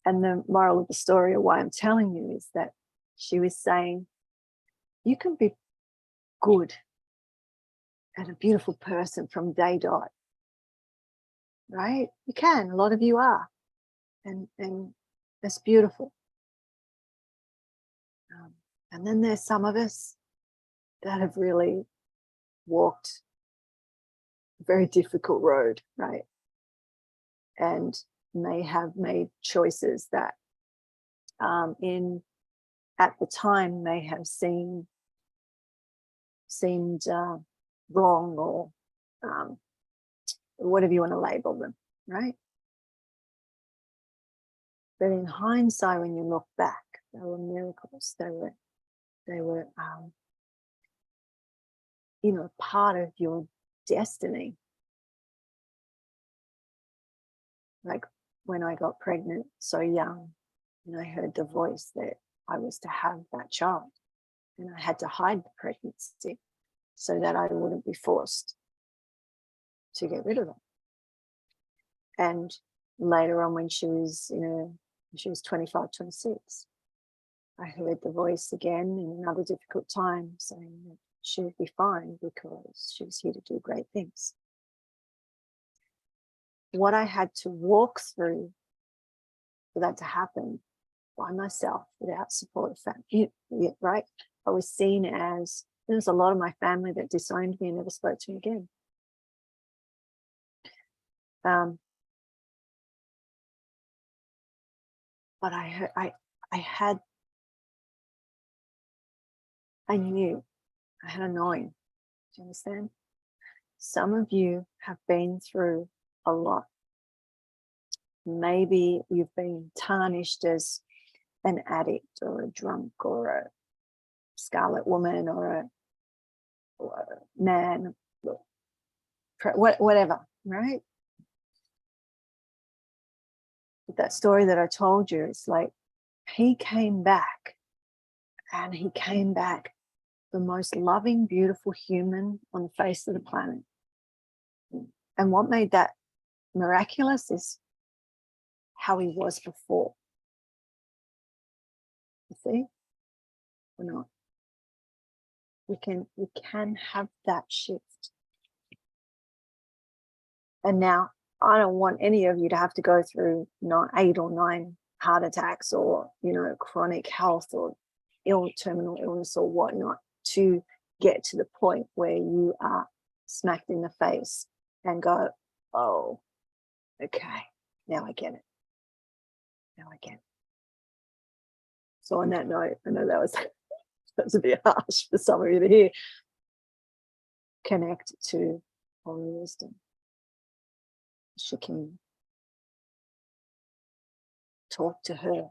And the moral of the story, or why I'm telling you, is that she was saying, you can be good and a beautiful person from day dot, right? You can. A lot of you are, and that's beautiful. And then there's some of us that have really walked a very difficult road, right? And may have made choices that at the time may have seemed wrong, or whatever you want to label them, right? But in hindsight, when you look back, they were miracles. They were you know, part of your destiny. Like when I got pregnant so young, and I heard the voice that I was to have that child, and I had to hide the pregnancy so that I wouldn't be forced to get rid of it. And later on, when she was 25, 26, I heard the voice again in another difficult time saying that she would be fine because she was here to do great things. What I had to walk through for that to happen by myself, without support of family, right? I was seen as, there was a lot of my family that disowned me and never spoke to me again. But I knew, I had a knowing. Do you understand? Some of you have been through a lot. Maybe you've been tarnished as an addict or a drunk or a scarlet woman or a man, whatever, right? But that story that I told you, it's like he came back, and he came back the most loving, beautiful human on the face of the planet. And what made that miraculous is how he was before. You see? Or not? We can have that shift. And now I don't want any of you to have to go through 8 or 9 heart attacks, or, you know, chronic health or terminal illness or whatnot, to get to the point where you are smacked in the face and go, oh, okay, now I get it. Now I get it. So on that note, I know that was a bit harsh for some of you to hear, connect to holy wisdom. She can talk to her.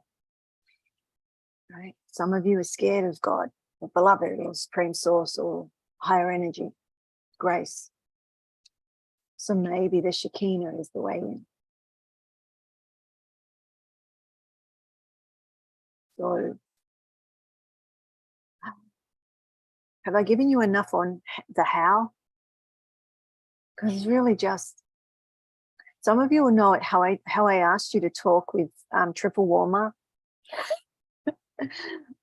Right? Some of you are scared of God, or beloved, or supreme source, or higher energy, grace. So maybe the Shekinah is the way in. So, have I given you enough on the how? Because it's really just, some of you will know it how I asked you to talk with Triple Warmer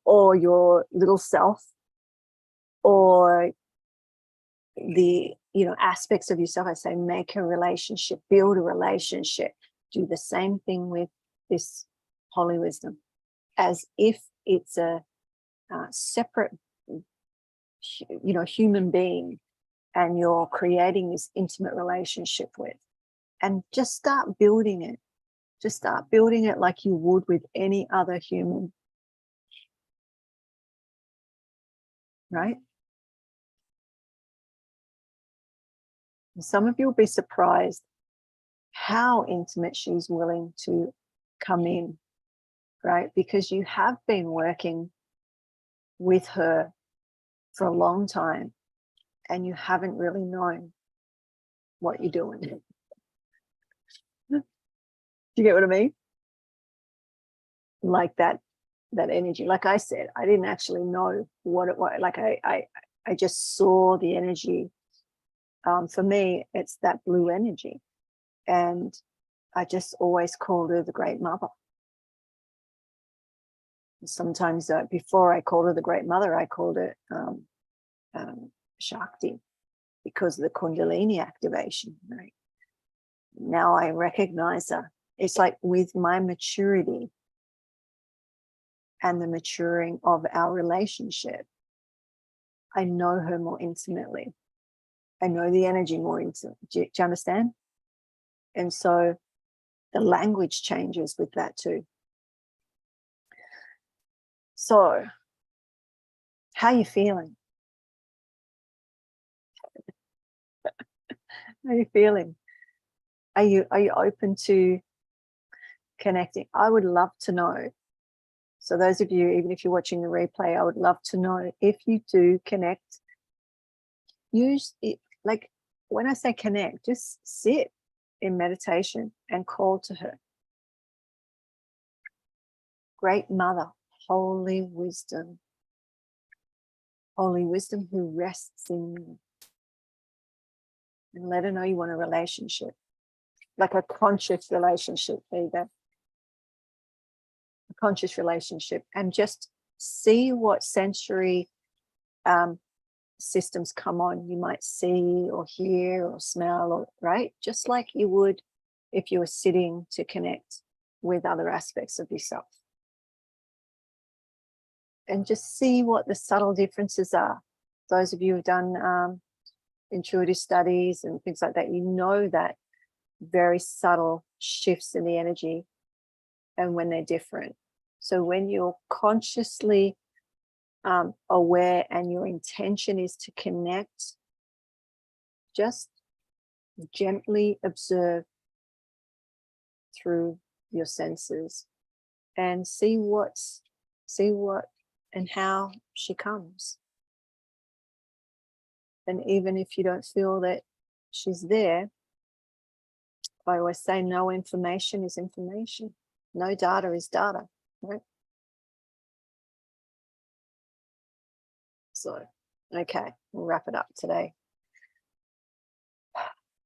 or your little self, or the aspects of yourself. I say make a relationship, build a relationship, do the same thing with this holy wisdom, as if it's a separate human being, and you're creating this intimate relationship with, and just start building it. Just start building it like you would with any other human, right? And some of you will be surprised how intimate she's willing to come in, right? Because you have been working with her for a long time and you haven't really known what you're doing. Do you get what I mean? Like that energy. Like I said, I didn't actually know what it was. Like I just saw the energy. For me, it's that blue energy. And I just always called her the Great Mother. Sometimes before I called her the Great Mother, I called her Shakti, because of the Kundalini activation. Right? Now I recognize her. It's like with my maturity and the maturing of our relationship, I know her more intimately. I know the energy more intimately. Do you understand? And so the language changes with that too. So, how are you feeling? How are you feeling? Are you open to connecting? I would love to know. So those of you, even if you're watching the replay, I would love to know if you do connect. Use it, like when I say connect, just sit in meditation and call to her. Great Mother, holy wisdom who rests in you. And let her know you want a relationship, like a conscious relationship. There you go. A conscious relationship. And just see what sensory systems come on. You might see or hear or smell, or right? Just like you would if you were sitting to connect with other aspects of yourself. And just see what the subtle differences are. Those of you who've done intuitive studies and things like that, you know that very subtle shifts in the energy and when they're different. So when you're consciously aware and your intention is to connect, just gently observe through your senses and see what and how she comes. And even if you don't feel that she's there, I always say no information is information. No data is data, right? So, okay, we'll wrap it up today.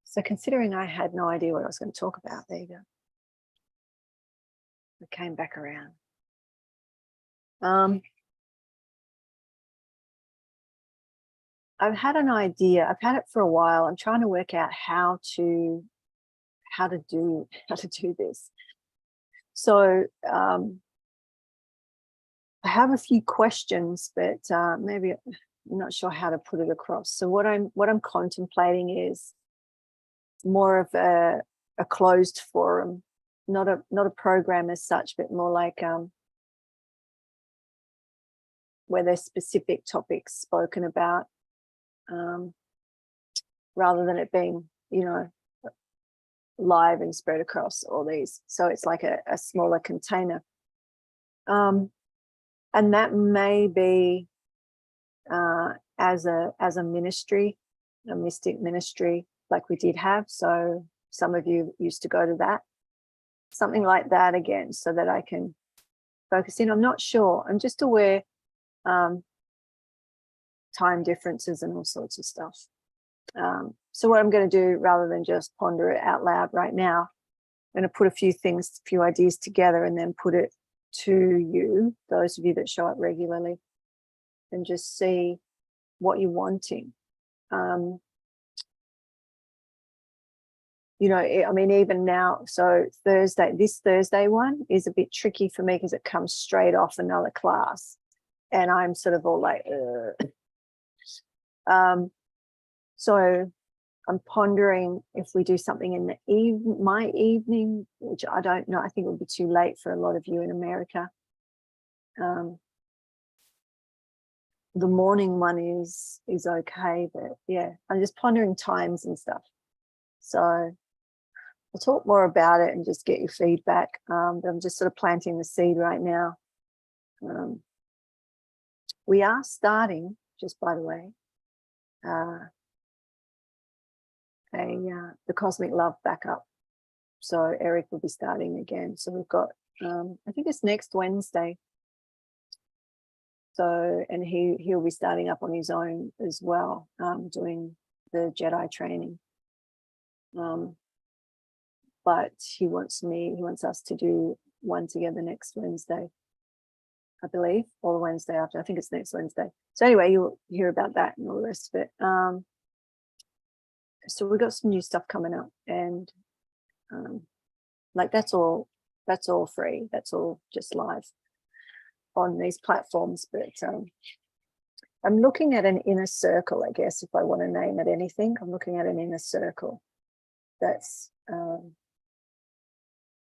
So considering I had no idea what I was going to talk about, there you go. I came back around. I've had an idea. I've had it for a while. I'm trying to work out how to do this. So I have a few questions, but maybe I'm not sure how to put it across. So what I'm contemplating is more of a closed forum, not a program as such, but more like where there's specific topics spoken about. rather than it being, you know, live and spread across all these. So it's like a smaller container. And that may be as a ministry, a mystic ministry like we did have. So some of you used to go to that, something like that again, so that I can focus in. I'm not sure. I'm just aware time differences and all sorts of stuff. So what I'm going to do, rather than just ponder it out loud right now, I'm going to put a few ideas together and then put it to you, those of you that show up regularly, and just see what you're wanting. You know, I mean, even now, so this Thursday one is a bit tricky for me because it comes straight off another class and I'm sort of all like, so I'm pondering if we do something in the my evening, which I don't know, I think it would be too late for a lot of you in America. The morning one is okay, but yeah, I'm just pondering times and stuff. So I'll talk more about it and just get your feedback. But I'm just sort of planting the seed right now. We are starting, just by the way, the Cosmic Love Backup. So Eric will be starting again. So we've got, I think it's next Wednesday. So, and he'll be starting up on his own as well, doing the Jedi training. But he wants us to do one together next Wednesday, I believe, or the Wednesday after. I think it's next Wednesday. So anyway, you'll hear about that and all the rest of it. So we've got some new stuff coming up, and like that's all free. That's all just live on these platforms. But I'm looking at an inner circle, I guess, if I want to name it anything. I'm looking at an inner circle that's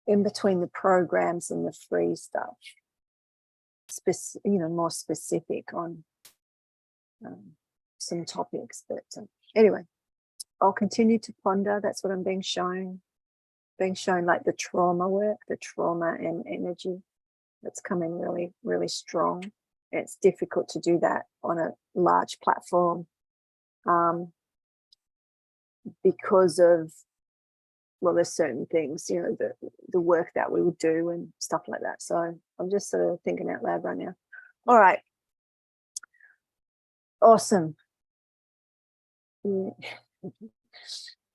in between the programs and the free stuff, more specific on some topics. But anyway, I'll continue to ponder. That's what I'm being shown like the trauma work, the trauma and energy that's coming really, really strong. It's difficult to do that on a large platform because of, well, there's certain things, you know, the work that we would do and stuff like that. So I'm just sort of thinking out loud right now. All right. Awesome.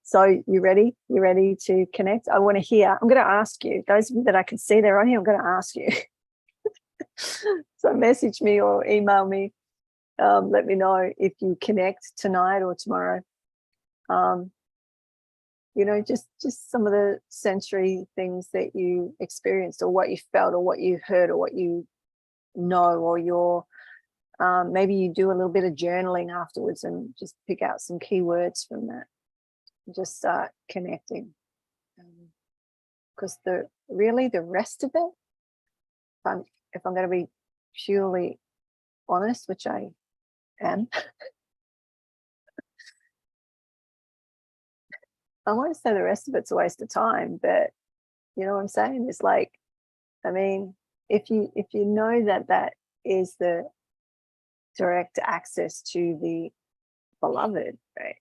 So you ready? You ready to connect? I want to hear. I'm going to ask you, those of you that I can see they're on here, I'm going to ask you. So message me or email me. Let me know if you connect tonight or tomorrow. You know, just some of the sensory things that you experienced, or what you felt, or what you heard, or what you know, or your maybe you do a little bit of journaling afterwards and just pick out some keywords from that. Just start connecting, because the rest of it, if I'm going to be purely honest, which I am, I won't say the rest of it's a waste of time, but you know what I'm saying? It's like, I mean, if you know that is the direct access to the beloved, right?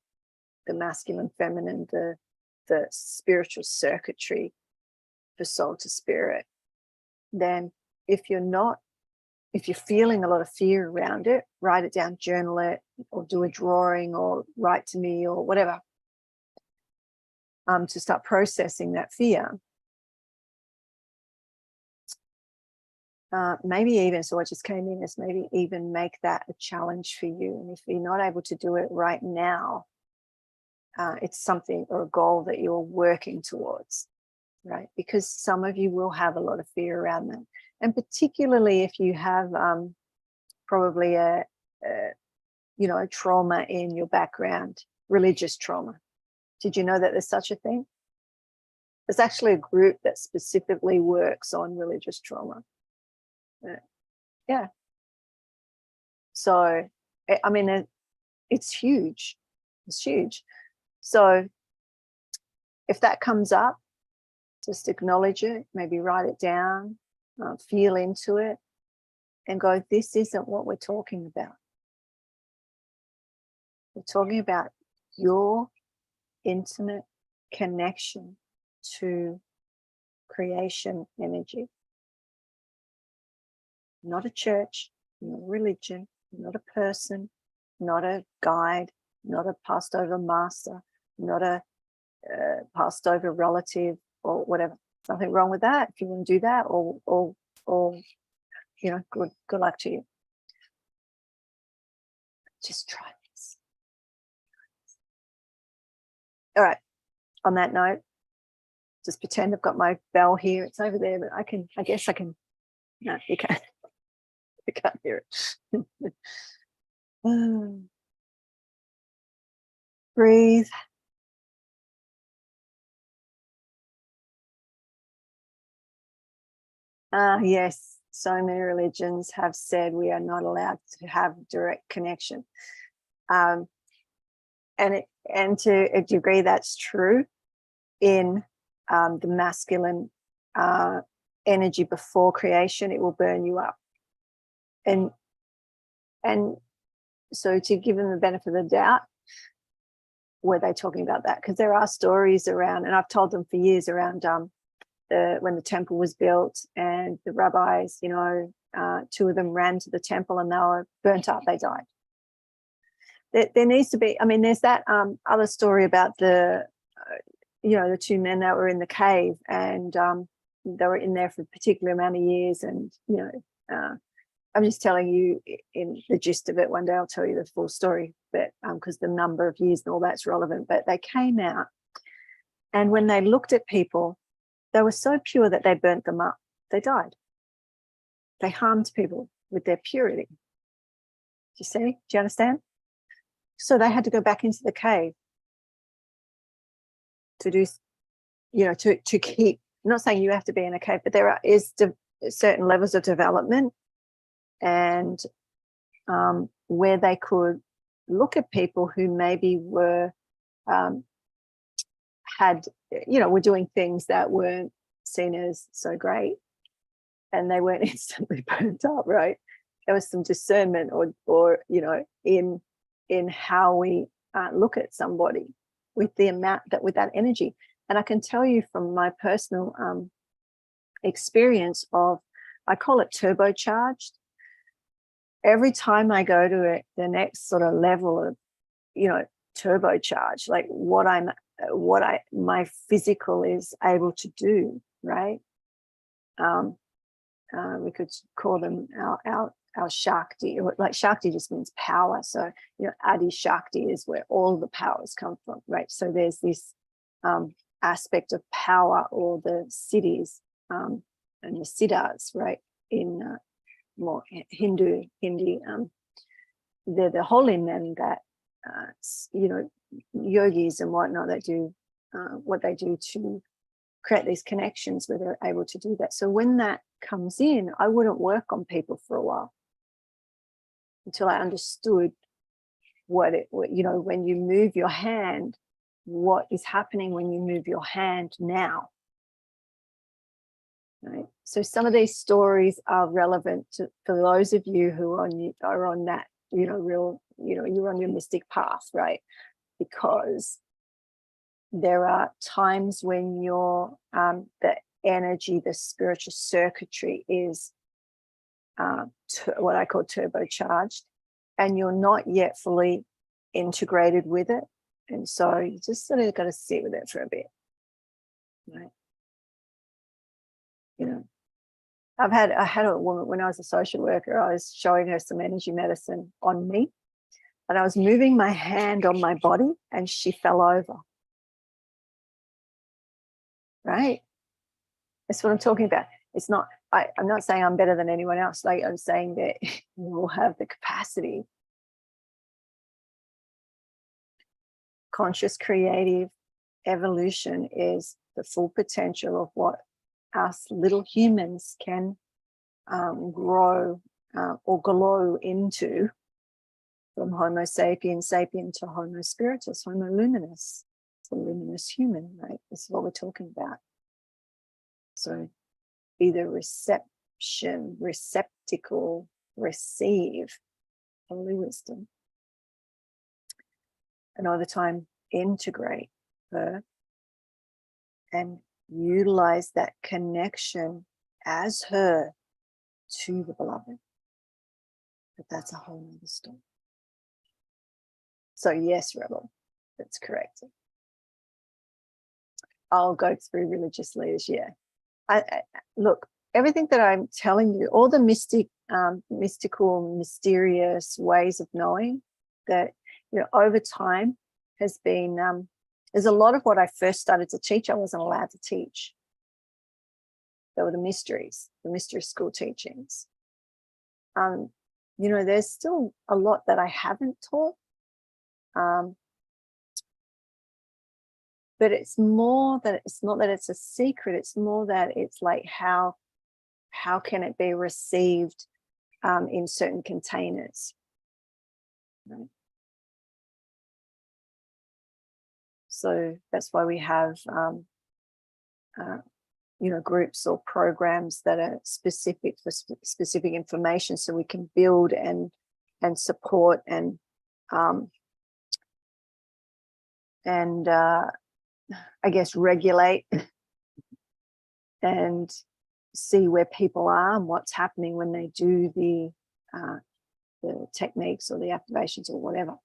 The masculine, feminine, the spiritual circuitry for soul to spirit, then if you're feeling a lot of fear around it, write it down, journal it, or do a drawing, or write to me, or whatever, to start processing that fear. Maybe even, so what just came in is maybe even make that a challenge for you. And if you're not able to do it right now, it's something or a goal that you're working towards, right? Because some of you will have a lot of fear around that. And particularly if you have probably a trauma in your background, religious trauma. Did you know that there's such a thing? There's actually a group that specifically works on religious trauma. Yeah. So, I mean, it's huge. It's huge. So if that comes up, just acknowledge it, maybe write it down, feel into it, and go, this isn't what we're talking about. We're talking about your intimate connection to creation energy. Not a church, not a religion, not a person, not a guide, not a passed over master, not a passed over relative or whatever. Nothing wrong with that. If you want to do that, or you know, good luck to you. Just try this. All right. On that note, just pretend I've got my bell here. It's over there, but I guess I can. No, you can't. You can't hear it. Breathe. Yes, so many religions have said we are not allowed to have direct connection. And to a degree that's true in the masculine energy before creation. It will burn you up. And so to give them the benefit of the doubt, were they talking about that? Because there are stories around, and I've told them for years, around when the temple was built and the rabbis, you know, two of them ran to the temple and they were burnt up, they died. There needs to be, I mean, there's that other story about the two men that were in the cave, and they were in there for a particular amount of years, and I'm just telling you in the gist of it. One day I'll tell you the full story, but because the number of years and all that's relevant. But they came out, and when they looked at people, they were so pure that they burnt them up. They died. They harmed people with their purity. Do you see? Do you understand? So they had to go back into the cave to do, to keep. I'm not saying you have to be in a cave, but there is certain levels of development, and where they could look at people who maybe were were doing things that weren't seen as so great, and they weren't instantly burnt up, right? There was some discernment or in how we look at somebody with that energy. And I can tell you from my personal experience of, I call it turbocharged. Every time I go to the next sort of level of, turbocharge, like my physical is able to do, right? We could call them our Shakti, or like Shakti just means power. So, Adi Shakti is where all the powers come from, right? So there's this aspect of power, or the siddhis and the siddhas, right? In more Hindi, they're the holy men that, yogis and whatnot, that do what they do to create these connections where they're able to do that. So when that comes in, I wouldn't work on people for a while until I understood when you move your hand, what is happening when you move your hand now. Right. So some of these stories are relevant for those of you who are on that, you're on your mystic path, right? Because there are times when the energy, the spiritual circuitry is what I call turbocharged, and you're not yet fully integrated with it. And so you just sort of got to sit with it for a bit, right? I had a woman when I was a social worker. I was showing her some energy medicine on me, and I was moving my hand on my body, and she fell over. Right? That's what I'm talking about. It's not. I'm not saying I'm better than anyone else. Like, I'm saying that you will have the capacity. Conscious creative evolution is the full potential of what us little humans can grow or glow into, from Homo sapien to Homo spiritus, Homo luminous. the luminous human, right? This is what we're talking about. So either reception, receptacle, receive holy wisdom, and over time integrate her and utilize that connection as her to the beloved. But that's a whole nother story. So yes, Rebel, that's correct. I'll go through religious leaders, yeah. Look, everything that I'm telling you, all the mystical, mysterious ways of knowing that, over time has been, there's a lot of what I first started to teach, I wasn't allowed to teach. They were the mysteries, the mystery school teachings. There's still a lot that I haven't taught. But it's more that it's not that it's a secret, it's more that it's like how can it be received in certain containers, right? So that's why we have groups or programs that are specific for specific information, so we can build and support and I guess regulate and see where people are and what's happening when they do the techniques or the activations or whatever.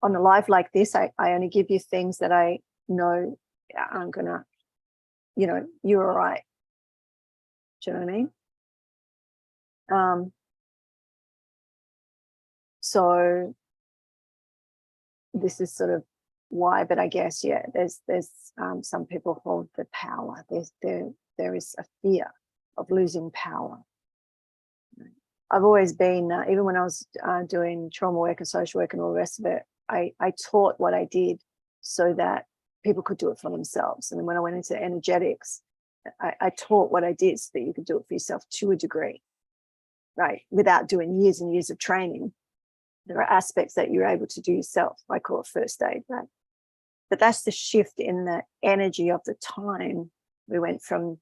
On a live like this, I only give you things that I know I'm gonna, you're all right. Do you know what I mean? So this is sort of why, but I guess, yeah, there's some people hold the power. There is a fear of losing power. I've always been, even when I was doing trauma work and social work and all the rest of it, I taught what I did so that people could do it for themselves. And then when I went into energetics, I taught what I did so that you could do it for yourself to a degree, right? Without doing years and years of training. There are aspects that you're able to do yourself. I call it first aid, right? But that's the shift in the energy of the time. We went from,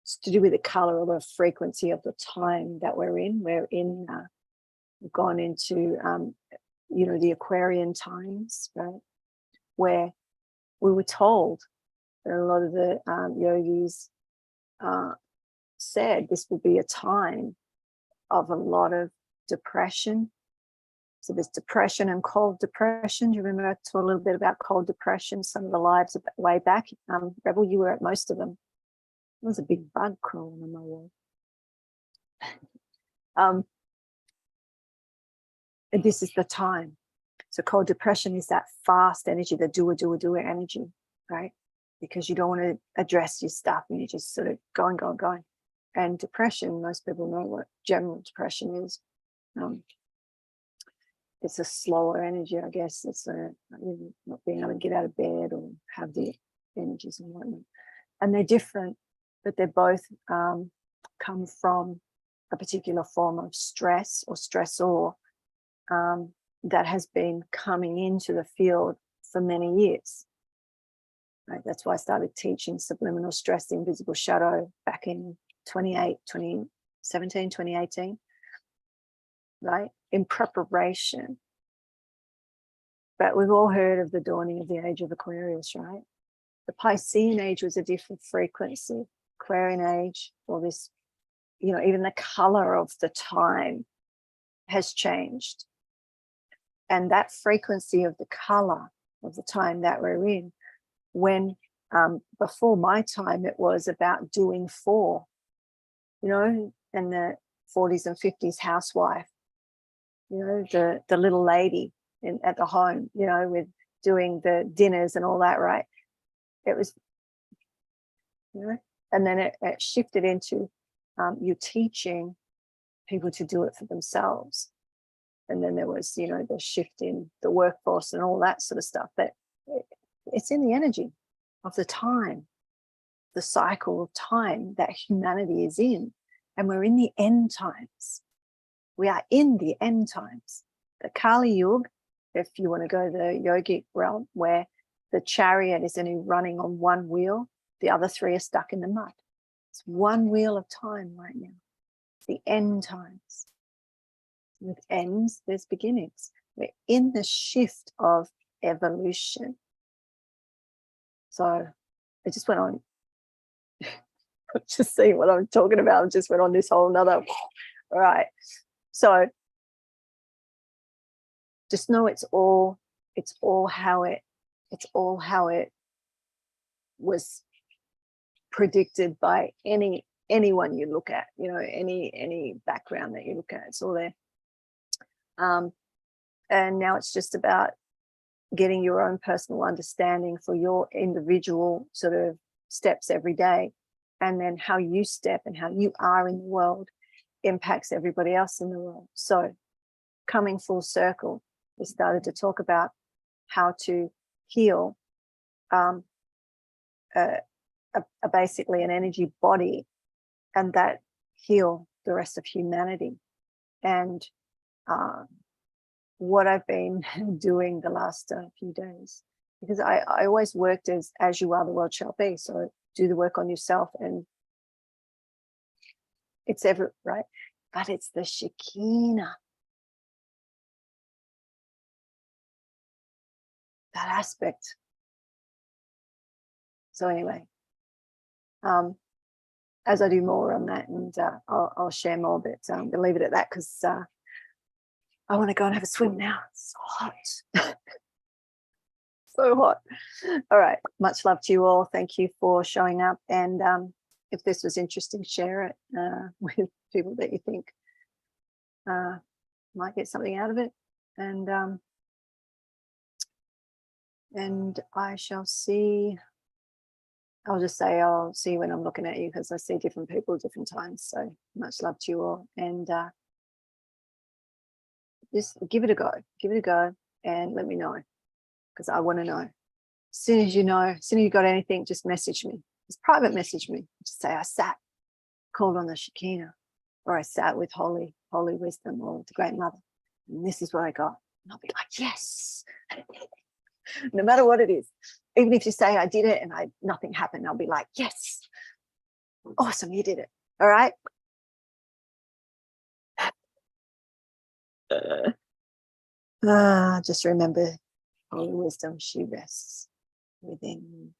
it's to do with the color or the frequency of the time that we're in. We've gone into, the Aquarian times, right? Where we were told, and a lot of the yogis said this will be a time of a lot of depression. So there's depression and cold depression. Do you remember I taught a little bit about cold depression, some of the lives way back? Rebel, you were at most of them. There was a big bug crawling on my wall. And this is the time. So cold depression is that fast energy, the doer energy, right? Because you don't want to address your stuff and you're just sort of going. And depression, most people know what general depression is. It's a slower energy, I guess. It's not being able to get out of bed or have the energies and whatnot. And they're different, but they both come from a particular form of stress or stressor that has been coming into the field for many years. Right? That's why I started teaching subliminal stress, the invisible shadow, back in 2017, 2018, right? In preparation. But we've all heard of the dawning of the age of Aquarius, right? The Piscean age was a different frequency. Aquarian age, all this, even the color of the time has changed. And that frequency of the color of the time that we're in, when before my time, it was about doing for, and the 40s and 50s housewife, the little lady at the home, with doing the dinners and all that, right? It was, and then it shifted into you teaching people to do it for themselves. And then there was, the shift in the workforce and all that sort of stuff. But it's in the energy of the time, the cycle of time that humanity is in. And we're in the end times. We are in the end times. the Kali Yuga, if you want to go the yogic realm, where the chariot is only running on one wheel, the other three are stuck in the mud. It's one wheel of time right now. The end times. With ends, there's beginnings. We're in the shift of evolution. So I just went on, just see what I'm talking about. I just went on this whole nother, all right. So just know it's all how it was predicted by anyone you look at, you know, any background that you look at, it's all there. And now it's just about getting your own personal understanding for your individual sort of steps every day, and then how you step and how you are in the world impacts everybody else in the world. So coming full circle, we started to talk about how to heal basically an energy body, and that heal the rest of humanity. And what I've been doing the last few days, because I always worked as you are, the world shall be. So do the work on yourself, and it's ever right, but it's the Shekinah, that aspect. So anyway, as I do more on that, and I'll share more, but we'll leave it at that, because I want to go and have a swim now. It's so hot. So hot. All right. Much love to you all. Thank you for showing up. And if this was interesting, share it with people that you think might get something out of it. And I shall see. I'll just say I'll see you when I'm looking at you, because I see different people at different times. So much love to you all. And just give it a go. Give it a go and let me know, because I want to know. As soon as you know, as soon as you got anything, just message me. Just private message me. Just say I sat, called on the Shekinah, or I sat with holy wisdom, or the Great Mother, and this is what I got. And I'll be like, yes. No matter what it is. Even if you say I did it and nothing happened, I'll be like, yes. Awesome, you did it. All right. Just remember, holy wisdom, she rests within you.